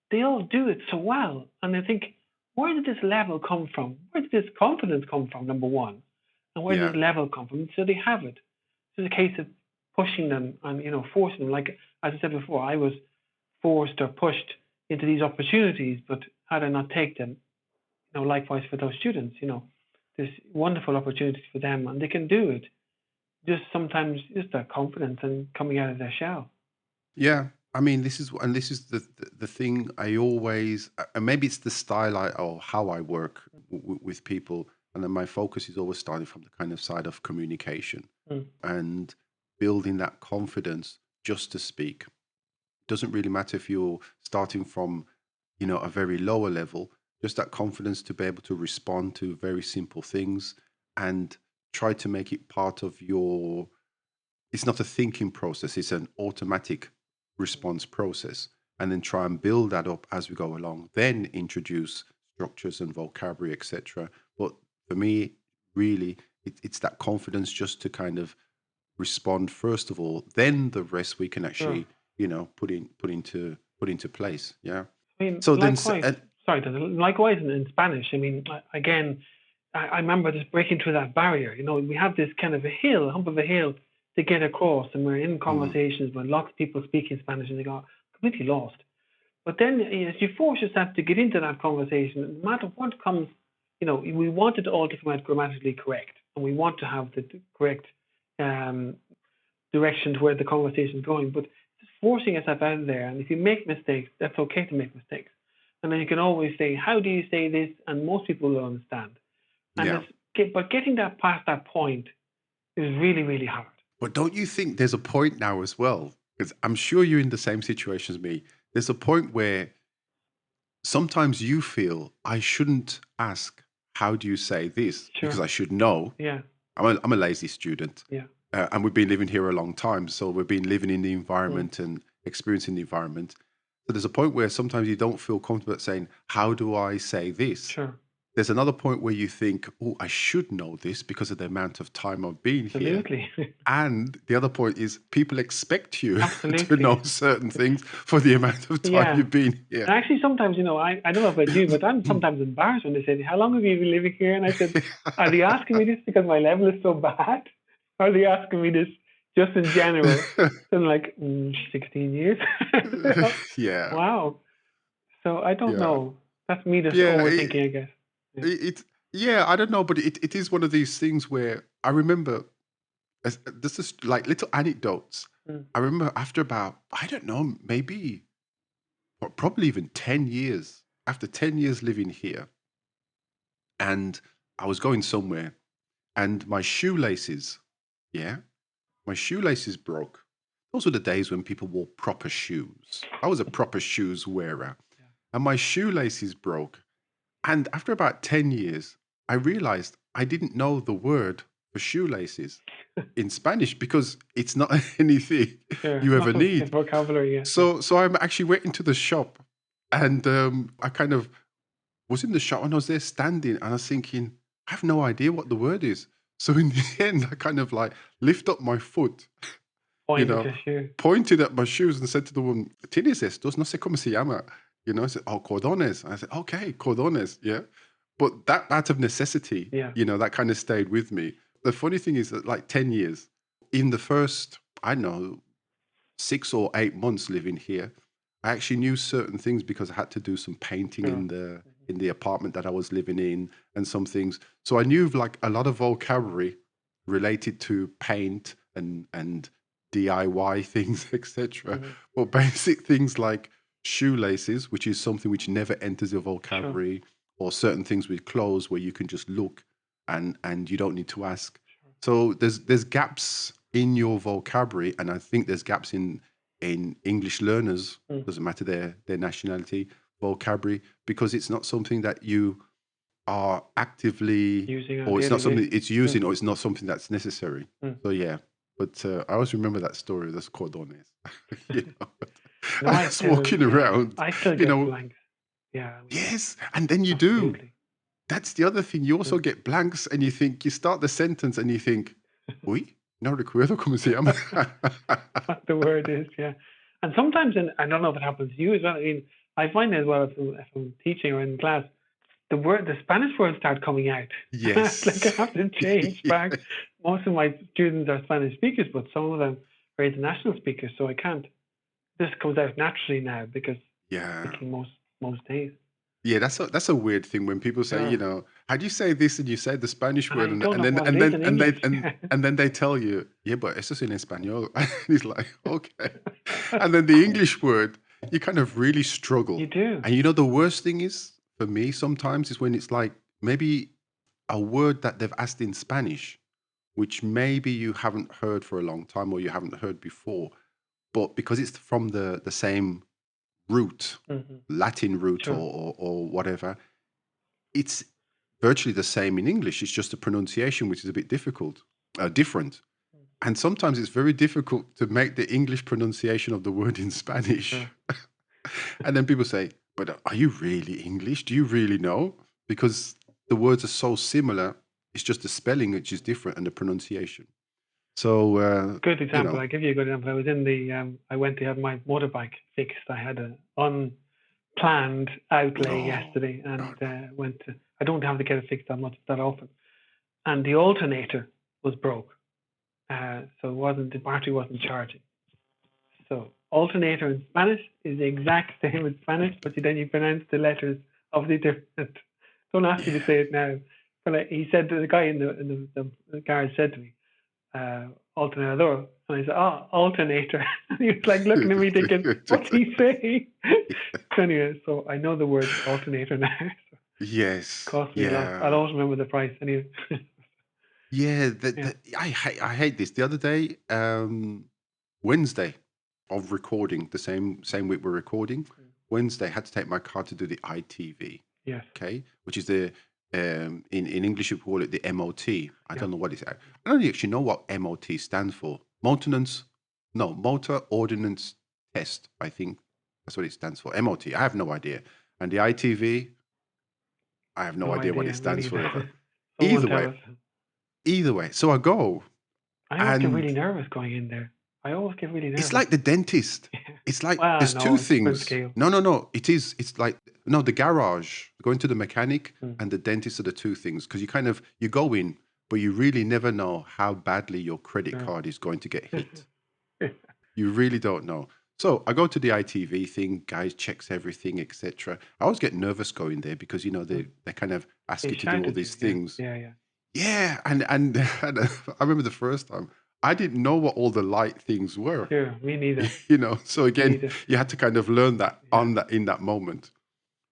S2: they all do it so well. And I think, where did this level come from? Where did this confidence come from, number one? And where did
S1: Yeah.
S2: this level come from? So they have it. It's a case of pushing them and, forcing them. Like, as I said before, I was forced or pushed into these opportunities, but had I not take them, likewise for those students, there's wonderful opportunities for them, and they can do it. Just sometimes, just that confidence and coming out of their shell.
S1: Yeah, I mean, this is the thing I always, and maybe it's the style or how I work with people, and then my focus is always starting from the kind of side of communication
S2: Mm.
S1: and building that confidence just to speak. Doesn't really matter if you're starting from, a very lower level, just that confidence to be able to respond to very simple things and try to make it part of your, it's not a thinking process, it's an automatic response process. And then try and build that up as we go along. Then introduce structures and vocabulary, etc. But for me, really, it's that confidence just to kind of respond first of all. Then the rest we can
S2: Sure.
S1: actually, put into place. Yeah.
S2: I mean,
S1: So then,
S2: likewise, sorry, likewise in Spanish. I mean, again, I remember just breaking through that barrier. We have this kind of hump of a hill to get across, and we're in conversations with lots of people speaking Spanish, and they got completely lost. But then, as you force yourself to get into that conversation, no matter what comes, we want it all to come out grammatically correct, and we want to have the correct um, direction to where the conversation is going. But just forcing yourself out of there, and if you make mistakes, that's okay to make mistakes. And then you can always say, "How do you say this?" And most people will understand. And but getting that past that point is really, really hard.
S1: But don't you think there's a point now as well? Because I'm sure you're in the same situation as me. There's a point where sometimes you feel I shouldn't ask, how do you say this?
S2: Sure.
S1: Because I should know.
S2: Yeah.
S1: I'm a lazy student.
S2: Yeah.
S1: And we've been living here a long time. So we've been living in the environment and experiencing the environment. So there's a point where sometimes you don't feel comfortable saying, how do I say this?
S2: Sure.
S1: There's another point where you think, oh, I should know this because of the amount of time I've been here.
S2: Absolutely.
S1: And the other point is people expect you to
S2: Absolutely.
S1: know certain things for the amount of time you've been here.
S2: And actually, sometimes, I don't know about you, but I'm sometimes embarrassed when they say, "How long have you been living here?" And I said, "Are they asking me this because my level is so bad? Or are they asking me this just in general?" So I'm like, 16 years.
S1: Yeah.
S2: Wow. So I don't know. That's me just overthinking, I guess.
S1: I don't know, but it is one of these things where I remember this is like little anecdotes. I remember after about, I don't know, maybe probably even 10 years, after 10 years living here, and I was going somewhere and my shoelaces, my shoelaces broke. Those were the days when people wore proper shoes. I was a proper shoes wearer, and my shoelaces broke. And after about 10 years, I realized I didn't know the word for shoelaces in Spanish because it's not anything you ever need.
S2: Vocabulary,
S1: So I'm actually went into the shop, and I kind of was in the shop and I was there standing and I was thinking, I have no idea what the word is. So in the end, I kind of like lift up my foot, pointed at my shoes and said to the woman, "¿Tienes estos? No sé cómo se llama." I said, "Oh, cordones." And I said, "Okay, cordones." Yeah. But that out of necessity, that kind of stayed with me. The funny thing is that like 10 years, in the first, I don't know, 6 or 8 months living here, I actually knew certain things because I had to do some painting in the apartment that I was living in and some things. So I knew like a lot of vocabulary related to paint and DIY things, etc. But basic things like shoelaces, which is something which never enters your vocabulary, or certain things with clothes where you can just look and you don't need to ask. So there's gaps in your vocabulary, and I think there's gaps in English learners, doesn't matter their nationality, vocabulary, because it's not something that you are actively
S2: using,
S1: or it's not something it's using, or it's not something that's necessary. So yeah, but I always remember that story of those cordones. I was walking around.
S2: I still get blanks. Yeah.
S1: Yes, and then you do. That's the other thing. You also get blanks, and you start the sentence, and you think, "Uy, no recuerdo cómo se llama."
S2: What the word is, yeah. And sometimes, I don't know if it happens to you as well. I mean, I find as well if I'm teaching or in class, the Spanish words start coming out.
S1: Yes.
S2: Like I have to change back. Most of my students are Spanish speakers, but some of them are international speakers, so I can't. This comes out naturally now because speaking most days.
S1: Yeah, that's a weird thing when people say,
S2: Sure.
S1: how do you say this and you say the Spanish
S2: And
S1: word
S2: I
S1: and
S2: don't
S1: and
S2: know
S1: then
S2: what it
S1: and
S2: is
S1: then
S2: in
S1: and they
S2: English.
S1: and then they tell you, yeah, but eso es en español. And it's like, okay. And then the English word, you kind of really struggle.
S2: You do.
S1: And the worst thing is for me sometimes is when it's like maybe a word that they've asked in Spanish, which maybe you haven't heard for a long time or you haven't heard before, but because it's from the same root,
S2: Hmm.
S1: Latin root
S2: Sure.
S1: or whatever, it's virtually the same in English. It's just the pronunciation which is a bit different. And sometimes it's very difficult to make the English pronunciation of the word in Spanish.
S2: Sure.
S1: And then people say, but are you really English? Do you really know? Because the words are so similar. It's just the spelling which is different and the pronunciation. So,
S2: Good example. I give you a good example. I was in the. I went to have my motorbike fixed. I had an unplanned outlay
S1: oh,
S2: yesterday,
S1: no,
S2: and
S1: no.
S2: went to. I don't have to get it fixed that often. And the alternator was broke, so the battery wasn't charging. So alternator in Spanish is the exact same in Spanish, but then you pronounce the letters obviously different. Don't ask me to
S1: Yeah.
S2: say it now. But he said the guy in the garage said to me, alternator. And I said, oh, alternator. And he was like looking at me thinking, what's he saying? So anyway, so I know the word alternator now. So it
S1: Yes.
S2: cost me a lot. I'll
S1: Yeah.
S2: always remember the price anyway.
S1: Yeah.
S2: Yeah.
S1: I hate this. The other day, Wednesday of recording, the same week we're recording, Wednesday, had to take my car to do the ITV,
S2: Yes.
S1: okay, which is the in English we call it the MOT. I
S2: Yeah.
S1: don't know what it's. I don't actually know what MOT stands for. Motor Ordnance Test. I think that's what it stands for. MOT. I have no idea. And the ITV, I have no
S2: No
S1: idea what it
S2: idea. Me
S1: stands for either.
S2: neither. Someone
S1: Either
S2: tell
S1: way,
S2: us.
S1: either way. So I go,
S2: I always get
S1: and
S2: really nervous going in there. I always get really
S1: it's
S2: nervous.
S1: like the dentist. It's like
S2: Well,
S1: there's two
S2: no, different
S1: things.
S2: scale.
S1: No, no, no. It is. It's like no, the garage, going to the mechanic
S2: Mm.
S1: and the dentist are the two things because you go in, but you really never know how badly your credit
S2: Sure.
S1: card is going to get hit. You really don't know. So I go to the ITV thing, guys checks everything, etc. I always get nervous going there because
S2: Mm.
S1: they kind of ask
S2: They
S1: you to do all
S2: shouted you.
S1: these
S2: Yeah.
S1: things.
S2: Yeah. Yeah.
S1: Yeah, and I remember the first time I didn't know what all the light things were.
S2: Sure. Me neither.
S1: So
S2: Me
S1: again,
S2: neither.
S1: you had to kind of learn that
S2: Yeah.
S1: in that moment.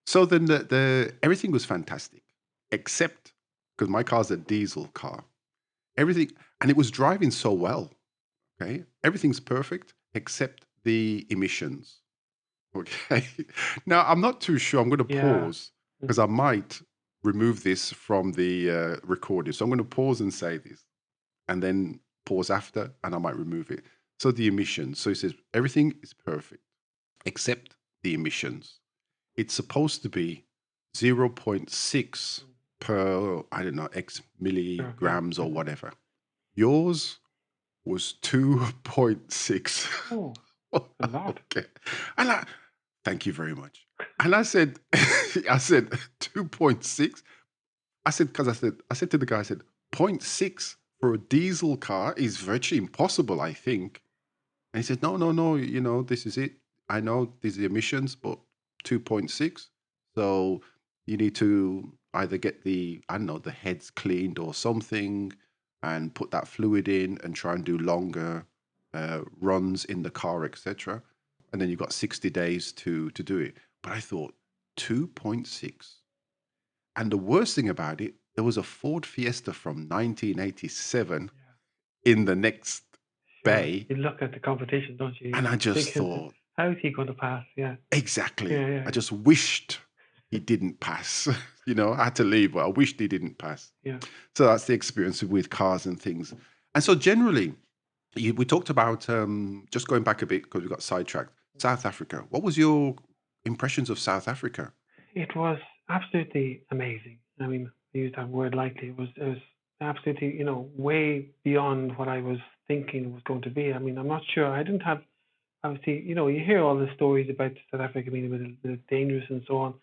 S1: So then the everything was fantastic, except because my car's a diesel car. Everything, and it was driving so well. Okay, everything's perfect except the emissions. Okay, now I'm not too sure. I'm going to
S2: Yeah.
S1: pause
S2: Mm.
S1: because I might remove this from the recording. So I'm going to pause and say this and then pause after, and I might remove it. So the emissions. So it says everything is perfect except the emissions. It's supposed to be zero point 0.6 per, I don't know, X
S2: Sure. Yeah.
S1: milligrams or whatever. Yours was 2.6.
S2: Oh, a lot.
S1: Okay. And thank you very much. And I said, I said 2.6. I said to the guy, I said, zero point 0.6 for a diesel car is virtually impossible, I think. And he said, no, no, no, this is it. I know these are the emissions, but 2.6. So you need to either get I don't know, the heads cleaned or something and put that fluid in and try and do longer runs in the car, etc. And then you've got 60 days to do it. But I thought 2.6. And the worst thing about it, there was a Ford Fiesta from 1987
S2: Yeah.
S1: in the next
S2: Sure.
S1: bay.
S2: You look at the competition, don't you?
S1: And I
S2: You're
S1: just
S2: thinking,
S1: thought,
S2: how is he going to pass? Yeah.
S1: exactly.
S2: Yeah. Yeah.
S1: I
S2: Yeah.
S1: just wished he didn't pass. I had to leave, but I wished he didn't pass.
S2: Yeah.
S1: So that's the experience with cars and things. And so generally, we talked about just going back a bit because we got sidetracked. South Africa. What was your impressions of South Africa?
S2: It was absolutely amazing. I mean, I use that word lightly. It was absolutely, way beyond what I was thinking it was going to be. I mean, I'm not sure. I didn't have obviously, you hear all the stories about South Africa being a bit dangerous and so on,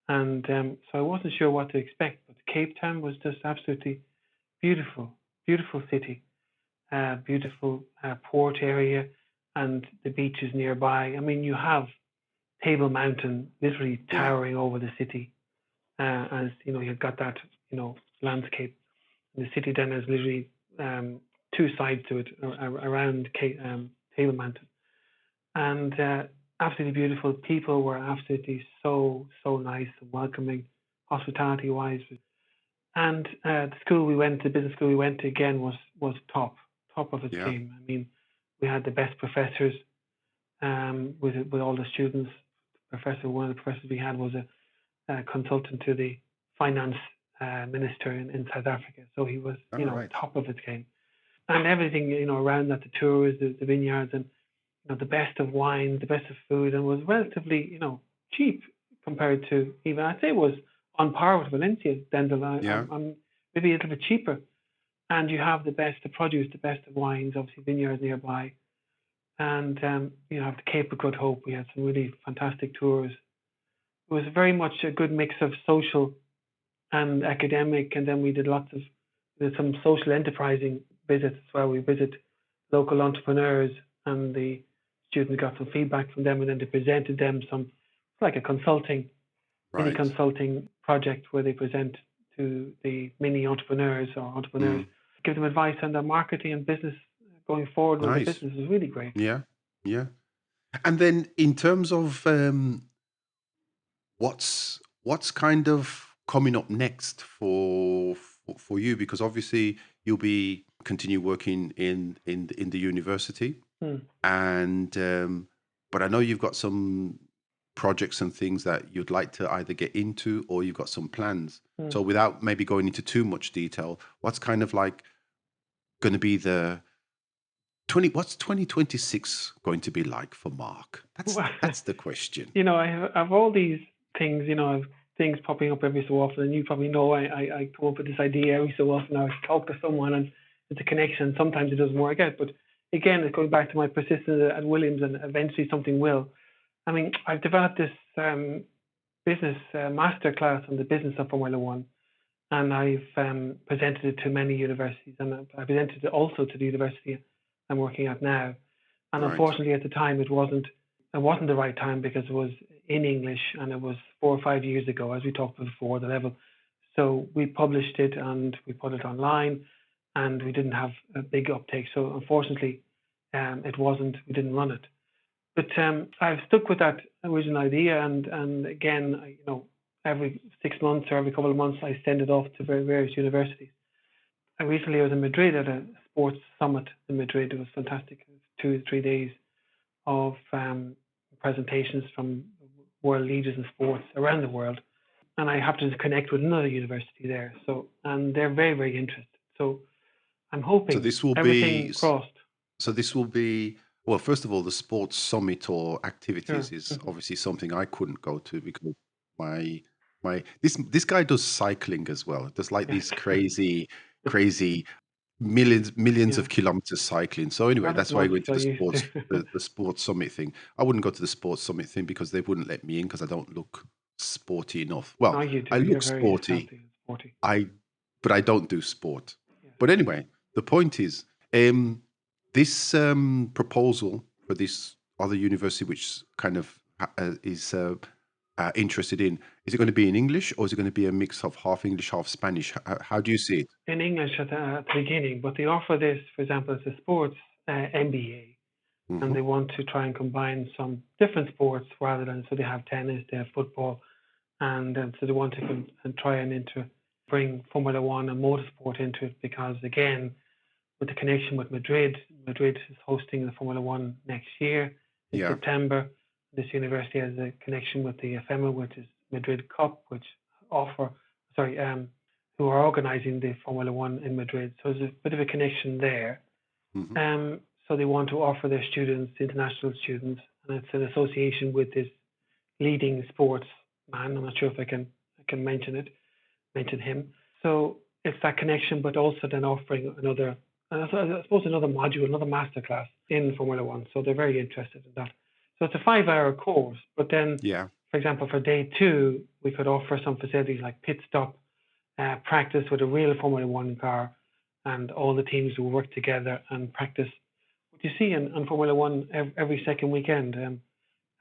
S2: and so I wasn't sure what to expect. But Cape Town was just absolutely beautiful, beautiful city, beautiful port area, and the beaches nearby. I mean, you have Table Mountain literally
S1: Yeah.
S2: towering over the city, as you know, you've got that, landscape. The city then has literally two sides to it around Table Mountain, and absolutely beautiful. People were absolutely so nice and welcoming, hospitality wise. And the business school we went to again was top of its
S1: Yeah.
S2: game. I mean, we had the best professors with all the students. One of the professors we had was a consultant to the finance minister in South Africa. So he was,
S1: All right.
S2: top of his game. And everything, around that, the tours, the vineyards, and the best of wine, the best of food, and was relatively, cheap compared to, even I'd say it was on par with Valencia. Then
S1: Yeah.
S2: maybe a little bit cheaper. And you have the best of produce, the best of wines, obviously vineyards nearby, and you have the Cape of Good Hope. We had some really fantastic tours. It was very much a good mix of social and academic, and then we did some social enterprising visits as well. We visit local entrepreneurs, and the students got some feedback from them, and then they presented them some, like a mini
S1: Right.
S2: consulting project where they present to the mini entrepreneurs,
S1: Mm.
S2: give them advice on their marketing and business going forward with their
S1: Nice.
S2: business. Is really great.
S1: Yeah. Yeah. And then in terms of what's kind of coming up next for you, because obviously you'll be continue working in the university,
S2: Hmm.
S1: and but I know you've got some projects and things that you'd like to either get into, or you've got some plans.
S2: Hmm.
S1: So without maybe going into too much detail, what's kind of like going to be the what's 2026 going to be like for Mark? That's the question.
S2: I have all these things, I've things popping up every so often, and you probably know I come up with this idea every so often. I talk to someone, and it's a connection. Sometimes it doesn't work out, but again, it's going back to my persistence at Williams, and eventually something will. I mean, I've developed this business master class on the business of Formula One, and I've presented it to many universities, and I presented it also to the university I'm working at now. And
S1: Right.
S2: unfortunately, at the time, it wasn't the right time because it was in English, and it was 4 or 5 years ago, as we talked before, the level. So we published it and we put it online, and we didn't have a big uptake. So unfortunately, we didn't run it. But I've stuck with that original idea, and again, every 6 months or every couple of months, I send it off to various universities. I recently was in Madrid at a sports summit in Madrid. It was fantastic. It was 2 or 3 days of presentations from world leaders in sports around the world, and I happened to connect with another university there. And they're very, very interested. So I'm
S1: So
S2: hoping
S1: this will be
S2: everything crossed.
S1: so this will be well, first of all, the sports summit or activities
S2: Sure.
S1: is obviously something I couldn't go to because my this guy does cycling as well. Does like
S2: Yeah.
S1: these crazy millions
S2: Yeah.
S1: of kilometers cycling. So anyway,
S2: Not as
S1: that's why I
S2: much
S1: went
S2: as
S1: to
S2: I used to.
S1: the sports summit thing. I wouldn't go to the sports summit thing because they wouldn't let me in because I don't look sporty enough.
S2: No,
S1: Well,
S2: you do.
S1: I
S2: You're
S1: look
S2: very
S1: sporty,
S2: healthy and sporty.
S1: I but I don't do sport.
S2: Yes.
S1: But anyway, the point is, this proposal for this other university, which kind of is interested in, is it going to be in English or is it going to be a mix of half English, half Spanish? How do you see it?
S2: In English at the beginning, but they offer this, for example, as a sports MBA, and
S1: Hmm.
S2: they want to try and combine some different sports rather than, so they have tennis, they have football, and so they want to and try and bring Formula One and motorsport into it because, again, with the connection with Madrid, Madrid is hosting the Formula One next year in
S1: Yeah.
S2: September. This university has a connection with the FEMA, which is Madrid Cup, which offer, sorry, who are organising the Formula One in Madrid. So there's a bit of a connection there.
S1: Hmm.
S2: So they want to offer their students, international students, and it's an association with this leading sports man. I'm not sure if I can mention him. So it's that connection, but also then offering another, I suppose, another module, another masterclass in Formula One. So they're very interested in that. So it's a 5-hour course, but then,
S1: Yeah.
S2: for example, for day 2, we could offer some facilities like pit stop, practice with a real Formula One car, and all the teams will work together and practice what you see in Formula One every second weekend.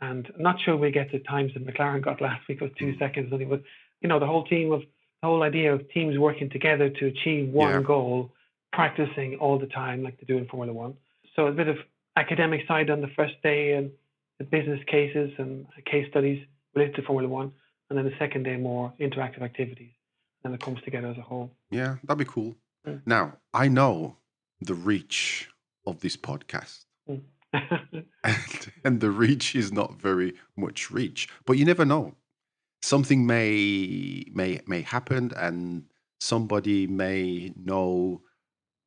S2: And I'm not sure we get the times that McLaren got last week was 2 seconds only, but the whole idea of teams working together to achieve
S1: Yeah.
S2: one goal, practicing all the time like they do in Formula One. So a bit of academic side on the first day and the business cases and case studies related to Formula One, and then the second day more interactive activities, and it comes together as a whole.
S1: Yeah, that'd be cool.
S2: Mm.
S1: Now, I know the reach of this podcast.
S2: Mm.
S1: And the reach is not very much reach, but you never know. Something may happen, and somebody may know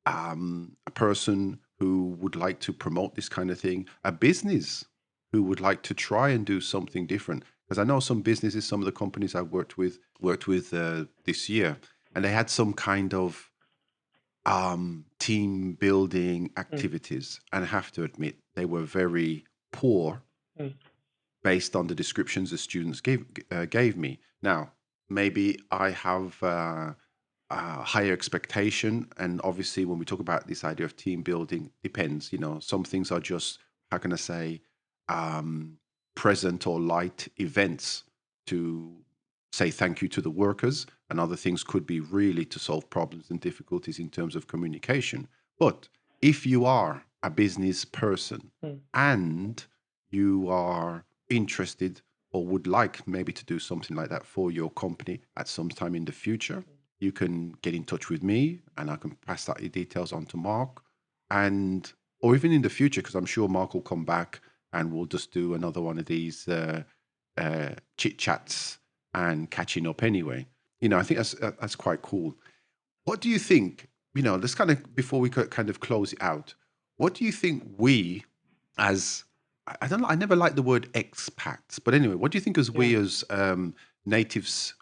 S1: a person who would like to promote this kind of thing, a business who would like to try and do something different. Because I know some businesses, some of the companies I've worked with this year, and they had some kind of team building activities, and I have to admit they were very poor
S2: Mm.
S1: based on the descriptions the students gave me. Now, maybe I have higher expectation, and obviously, when we talk about this idea of team building, depends. Some things are just, how can I say, present or light events to say thank you to the workers, and other things could be really to solve problems and difficulties in terms of communication. But if you are a business person
S2: Mm.
S1: and you are interested or would like maybe to do something like that for your company at some time in the future, you can get in touch with me and I can pass that details on to Mark, and or even in the future, because I'm sure Mark will come back and we'll just do another one of these chit chats and catching up anyway. I think that's quite cool. What do you think? Let's kind of, before we kind of close it out, what do you think we, as I don't know, I never liked the word expats, but anyway, what do you think as we
S2: Yeah.
S1: as natives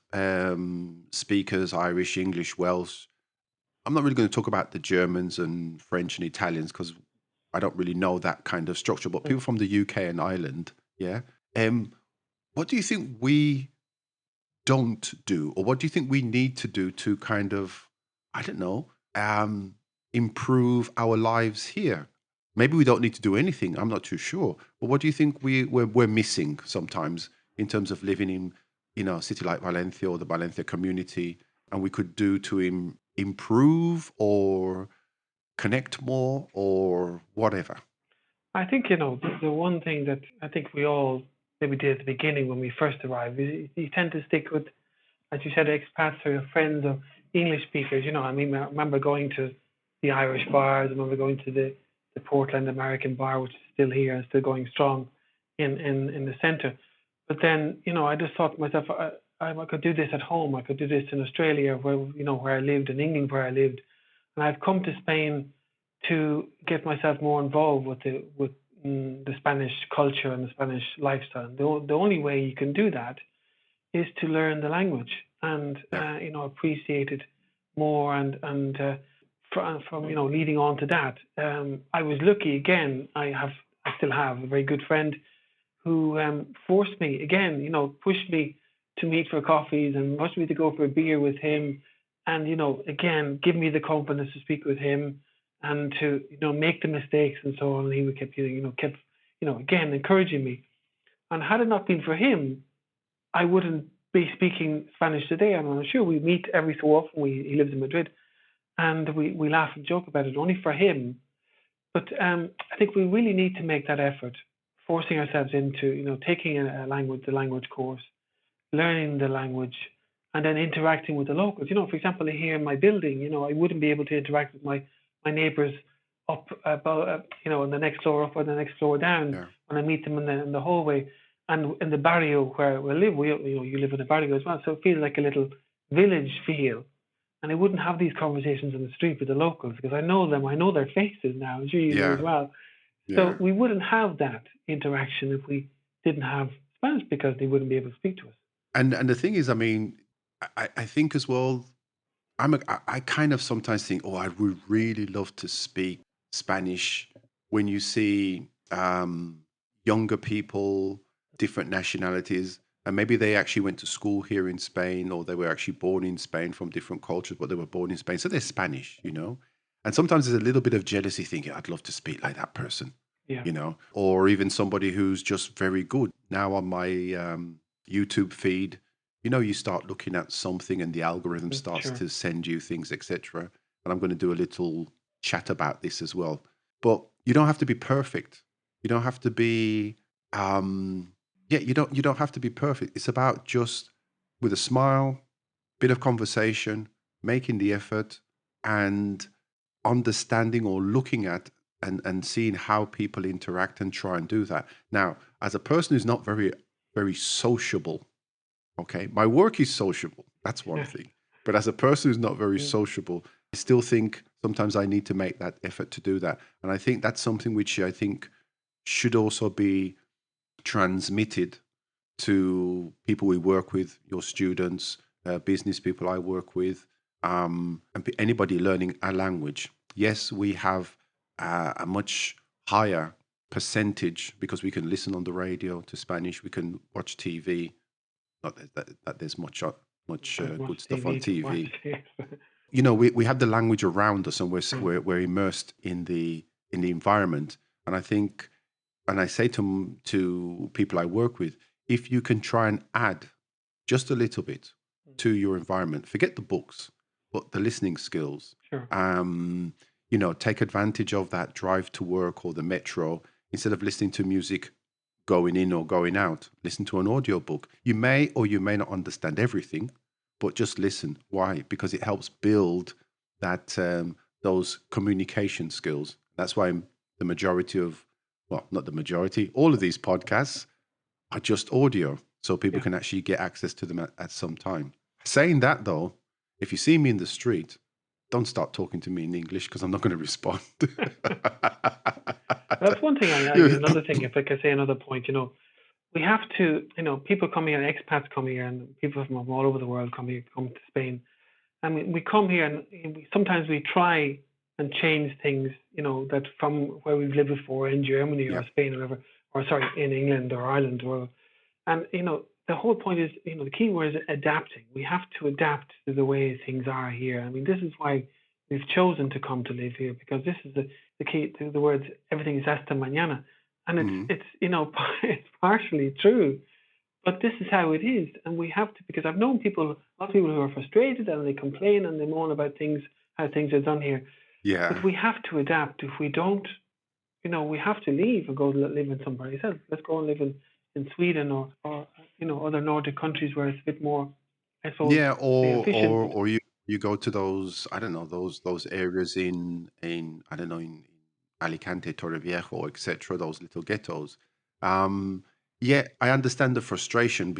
S1: speakers, Irish, English, Welsh? I'm not really going to talk about the Germans and French and Italians because I don't really know that kind of structure. But
S2: Mm.
S1: people from the UK and Ireland, yeah. What do you think we don't do, or what do you think we need to do to kind of, I don't know, improve our lives here? Maybe we don't need to do anything. I'm not too sure. But what do you think we're missing sometimes in terms of living in, a city like Valencia or the Valencia community, and we could do to improve or connect more or whatever?
S2: I think the one thing that I think we all maybe did at the beginning when we first arrived is you tend to stick with, as you said, expats or your friends or English speakers. I mean, I remember going to the Irish bars. I remember going to the Portland American bar, which is still here and still going strong in the centre. But then, I just thought to myself, I could do this at home. I could do this in Australia, where I lived, in England, where I lived, and I've come to Spain to get myself more involved with the Spanish culture and the Spanish lifestyle. The only way you can do that is to learn the language and
S1: Yeah.
S2: appreciate it more and from leading on to that. I was lucky again. I still have a very good friend who forced me again, pushed me to meet for coffees and pushed me to go for a beer with him, and again, give me the confidence to speak with him and to make the mistakes and so on. And he would kept again encouraging me. And had it not been for him, I wouldn't be speaking Spanish today. And I'm sure we meet every so often. He lives in Madrid, and we laugh and joke about it. Only for him. But I think we really need to make that effort, forcing ourselves into taking the language course, learning the language, and then interacting with the locals. For example, here in my building, I wouldn't be able to interact with my neighbours up about in the next floor up or the next floor down
S1: Yeah.
S2: when I meet them in the hallway. And in the barrio where we live, you live in a barrio as well, so it feels like a little village feel. And I wouldn't have these conversations in the street with the locals because I know them, I know their faces now. I'm sure you do as
S1: Yeah.
S2: well.
S1: Yeah.
S2: So we wouldn't have that interaction if we didn't have Spanish because they wouldn't be able to speak to us.
S1: And the thing is, I mean, I think as well, I kind of sometimes think, oh, I would really love to speak Spanish. When you see younger people, different nationalities, and maybe they actually went to school here in Spain, or they were actually born in Spain from different cultures, but they were born in Spain, so they're Spanish. And sometimes there's a little bit of jealousy, thinking, I'd love to speak like that person,
S2: Yeah.
S1: or even somebody who's just very good. now on my YouTube feed, you start looking at something and the algorithm starts
S2: Sure.
S1: to send you things, etc. And I'm going to do a little chat about this as well. But you don't have to be perfect. You don't have to be, yeah, you don't have to be perfect. It's about just with a smile, bit of conversation, making the effort, and understanding or looking at and seeing how people interact and try and do that. Now, as a person who's not very sociable, okay, my work is sociable. That's one
S2: Yeah.
S1: thing. But as a person who's not very
S2: Mm.
S1: sociable, I still think sometimes I need to make that effort to do that. And I think that's something which I think should also be transmitted to people we work with, your students, business people I work with, and anybody learning a language. Yes, we have a much higher percentage because we can listen on the radio to Spanish, we can watch TV. Not that there's much
S2: There's much
S1: good stuff on
S2: TV to watch.
S1: TV.
S2: Yes.
S1: We have the language around us, and
S2: Mm.
S1: we're immersed in the environment. And I think, and I say to people I work with, if you can try and add just a little bit
S2: Mm.
S1: to your environment, forget the books, but the listening skills.
S2: Sure.
S1: Take advantage of that drive to work or the metro instead of listening to music going in or going out. Listen to an audiobook. You may or you may not understand everything, but just listen. Why? Because it helps build that those communication skills. That's why the majority of, well, not the majority, all of these podcasts are just audio, so people
S2: Yeah.
S1: can actually get access to them at some time. Saying that though, if you see me in the street, don't start talking to me in English because I'm not going to respond.
S2: That's one thing. Another thing, if I could say another point, we have to, people come here, expats come here, and people from all over the world come here, come to Spain. And we come here, and sometimes we try and change things, that from where we've lived before in Germany
S1: Yeah.
S2: or Spain or whatever, or sorry, in England or Ireland. And, the whole point is, the key word is adapting. We have to adapt to the way things are here. I mean, this is why we've chosen to come to live here, because this is the key to the words, everything is hasta mañana. And
S1: Mhm.
S2: it's partially true, but this is how it is, and we have to, because I've known people, a lot of people who are frustrated and they complain and they moan about things, how things are done here.
S1: Yeah.
S2: But we have to adapt. If we don't, we have to leave and go live in somewhere else. Let's go and live in Sweden or other Nordic countries where it's a bit more, I suppose,
S1: Yeah,
S2: say
S1: or
S2: efficient.
S1: or
S2: But
S1: or you go to those, I don't know, those areas in I don't know, in Alicante, Torreviejo, etc., those little ghettos. Um, yeah, I understand the frustration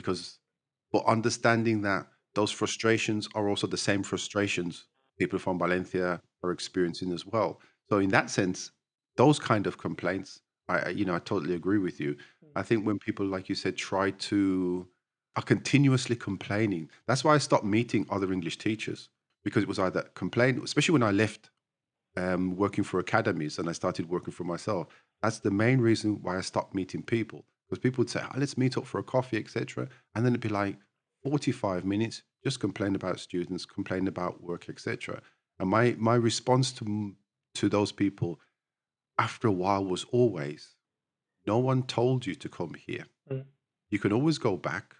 S1: but understanding that those frustrations are also the same frustrations people from Valencia are experiencing as well. So in that sense, those kind of complaints, I totally agree with you. I think when people, like you said, try to are continuously complaining. That's why I stopped meeting other English teachers because it was either complain, especially when I left working for academies and I started working for myself. That's the main reason why I stopped meeting people because people would say, "Oh, let's meet up for a coffee, etc." And then it'd be like 45 minutes, just complain about students, complain about work, etc. And my response to those people after a while was always, no one told you to come here.
S2: mm,
S1: You can always go back,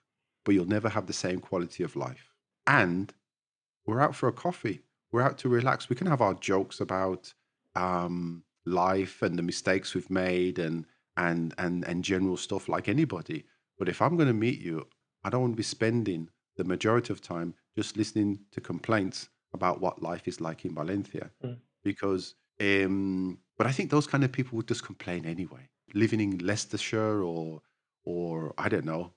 S1: but you'll never have the same quality of life. And we're out for a coffee. We're out to relax. We can have our jokes about life and the mistakes we've made and general stuff like anybody. But if I'm going to meet you, I don't want to be spending the majority of time just listening to complaints about what life is like in Valencia.
S2: mm,
S1: Because, but I think those kind of people would just complain anyway. Living in Leicestershire or I don't know,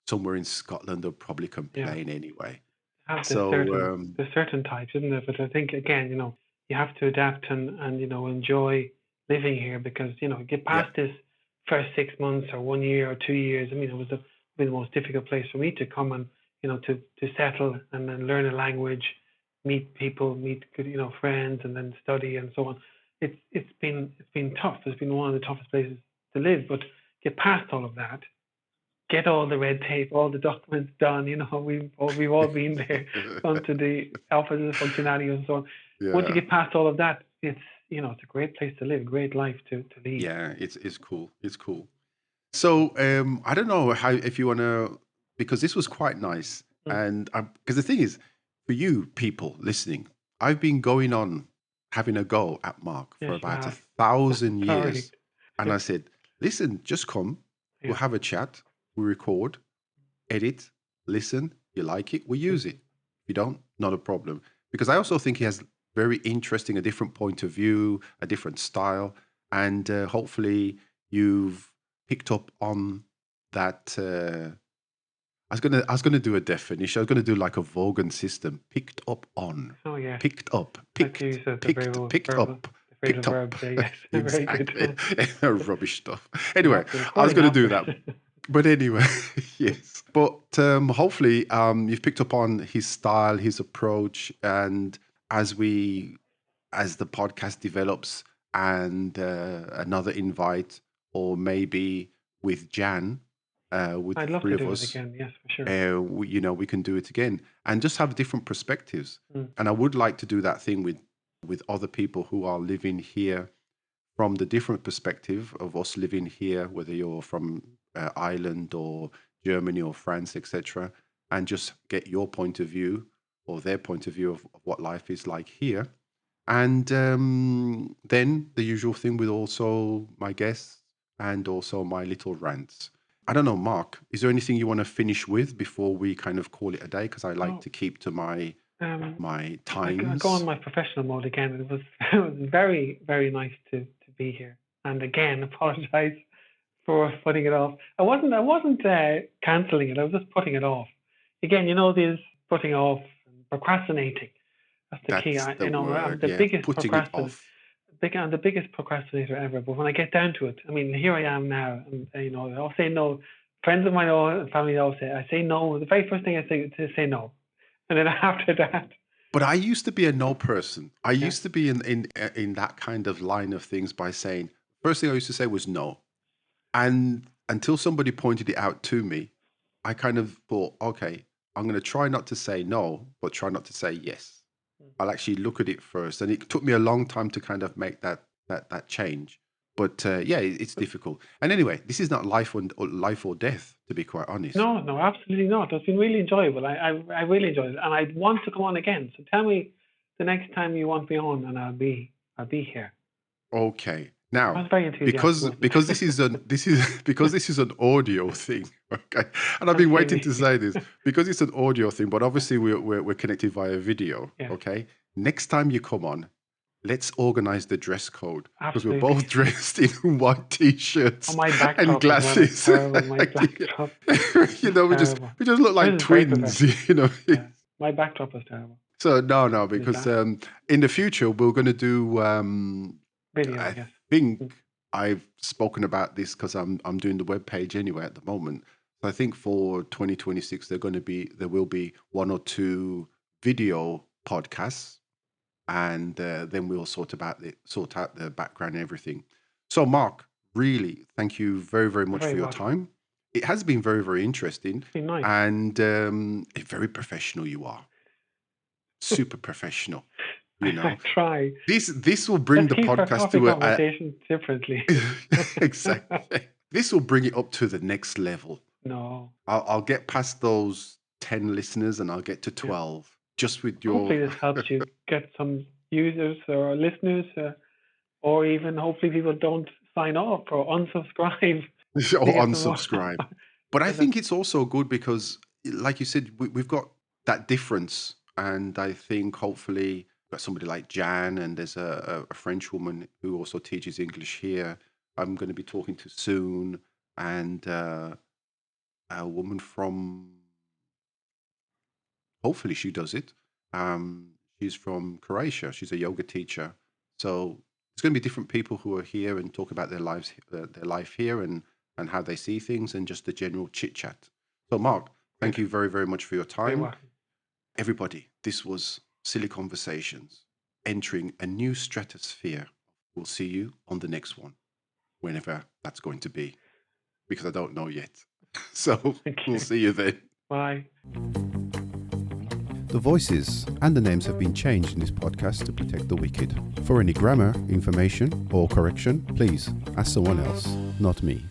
S1: somewhere in Scotland, they'll probably
S2: yeah,
S1: complain anyway.
S2: have this
S1: So
S2: certain types, isn't it? But I think again, you have to adapt and enjoy living here, because get
S1: yeah,
S2: past this first 6 months or 1 year or 2 years. I mean, it was the most difficult place for me to come and to settle and then learn a language, meet people, meet good friends, and then study and so on. It's been tough. It's been one of the toughest places to live, but get past all of that, get all the red tape, all the documents done. We've all been there, gone to the office of functionality and so on. Once you
S1: yeah,
S2: get past all of that, it's a great place to live, great life to lead.
S1: yeah. It's cool. It's cool. So I don't know how if you want to, because this was quite nice, and because the thing is, for you people listening, I've been going on having a go at Mark
S2: Yes,
S1: for
S2: you
S1: about
S2: have.
S1: 1,000
S2: Sorry.
S1: years, and I said, "Listen, just come. We'll
S2: Yeah.
S1: have a chat. We record, edit, listen. You like it, we use it. If you don't, not a problem." Because I also think he has very interesting, a different point of view, a different style, and hopefully you've picked up on that. I was gonna do a definition. I was gonna do like a Vaughan system. Picked up on.
S2: Oh, yes.
S1: Picked up.
S2: Let's use
S1: Picked.
S2: the
S1: Picked. Picked
S2: verbal,
S1: up.
S2: the phrasal
S1: Picked up.
S2: verb there. Yes, very good.
S1: Exactly. Rubbish stuff.
S2: You'll
S1: Anyway,
S2: have to
S1: I was
S2: recording
S1: gonna do that.
S2: after.
S1: But anyway, yes. But hopefully, you've picked up on his style, his approach, and as the podcast develops, and another invite, or maybe with Jan, with
S2: I'd
S1: the
S2: love
S1: three
S2: to
S1: of
S2: do it
S1: us,
S2: again. Yes, for sure.
S1: we can do it again and just have different perspectives.
S2: Mm.
S1: And I would like to do that thing with other people who are living here from the different perspective of us living here, whether you're from Ireland or Germany or France, etc., and just get your point of view or their point of view of what life is like here. And then the usual thing with also my guests and also my little rants. I don't know, Mark, is there anything you want to finish with before we kind of call it a day? Because I like to keep to my
S2: I
S1: times.
S2: go on my professional mode again. It was it was very, very nice to be here. And again, apologize for putting it off. I wasn't cancelling it. I was just putting it off. Again, these putting off and procrastinating. That's the key.
S1: That's the
S2: I'm
S1: word.
S2: the
S1: Yeah,
S2: biggest
S1: putting it
S2: procrastinator.
S1: off.
S2: I'm the biggest procrastinator ever. But when I get down to it, I mean, here I am now, and I'll say no. Friends of mine and family always say, I say no. The very first thing I say to say no, and then after that.
S1: But I used to be a no person. I
S2: Yeah.
S1: used to be in that kind of line of things by saying, first thing I used to say was no. And until somebody pointed it out to me, I kind of thought, okay, I'm going to try not to say no, but try not to say yes. I'll actually look at it first. And it took me a long time to kind of make that change. But yeah, it's difficult. And anyway, this is not life or death, to be quite honest.
S2: No, absolutely not. It's been really enjoyable. I really enjoyed it, and I want to come on again. So tell me the next time you want me on, and I'll be here.
S1: Okay.
S2: I
S1: Now,
S2: was very enthusiastic.
S1: because this is an audio thing, okay, and I've been waiting to say this because it's an audio thing, but obviously we're connected via video,
S2: Yes.
S1: okay. Next time you come on, let's organize the dress code because we're
S2: Absolutely.
S1: both dressed in white t-shirts
S2: Oh, my backdrop
S1: and glasses.
S2: as well. Terrible. My backdrop.
S1: we just look like
S2: This is very
S1: twins,
S2: professional. Yeah. My backdrop is terrible.
S1: So no, because in the future we're going to do
S2: Video,
S1: I
S2: yes.
S1: think I've spoken about this because I'm doing the web page anyway at the moment. So I think for 2026 there will be one or two video podcasts, and then we'll sort out the background and everything. So Mark, really, thank you very, very much for your time. It has been very, very interesting.
S2: It's been nice.
S1: And very professional you are. Super professional.
S2: I try.
S1: This will bring the podcast to a
S2: conversation differently.
S1: Exactly. This will bring it up to the next level.
S2: No.
S1: I'll get past those 10 listeners and I'll get to 12 just with your.
S2: Hopefully this helps you get some users or listeners, or even hopefully people don't sign off or unsubscribe.
S1: Or unsubscribe. But I think it's also good because, like you said, we've got that difference, and I think hopefully got somebody like Jan, and there's a French woman who also teaches English here. I'm going to be talking to soon, and a woman from. Hopefully, she does it. She's from Croatia. She's a yoga teacher. So it's going to be different people who are here and talk about their lives, their life here, and how they see things, and just the general chit chat. So, Mark, thank you very, very much for your time.
S2: You're welcome.
S1: Everybody, this was Silly Conversations, entering a new stratosphere. We'll see you on the next one, whenever that's going to be, because I don't know yet. So we'll see you then.
S2: Bye.
S1: The voices and the names have been changed in this podcast to protect the wicked. For any grammar, information, or correction, please ask someone else, not me.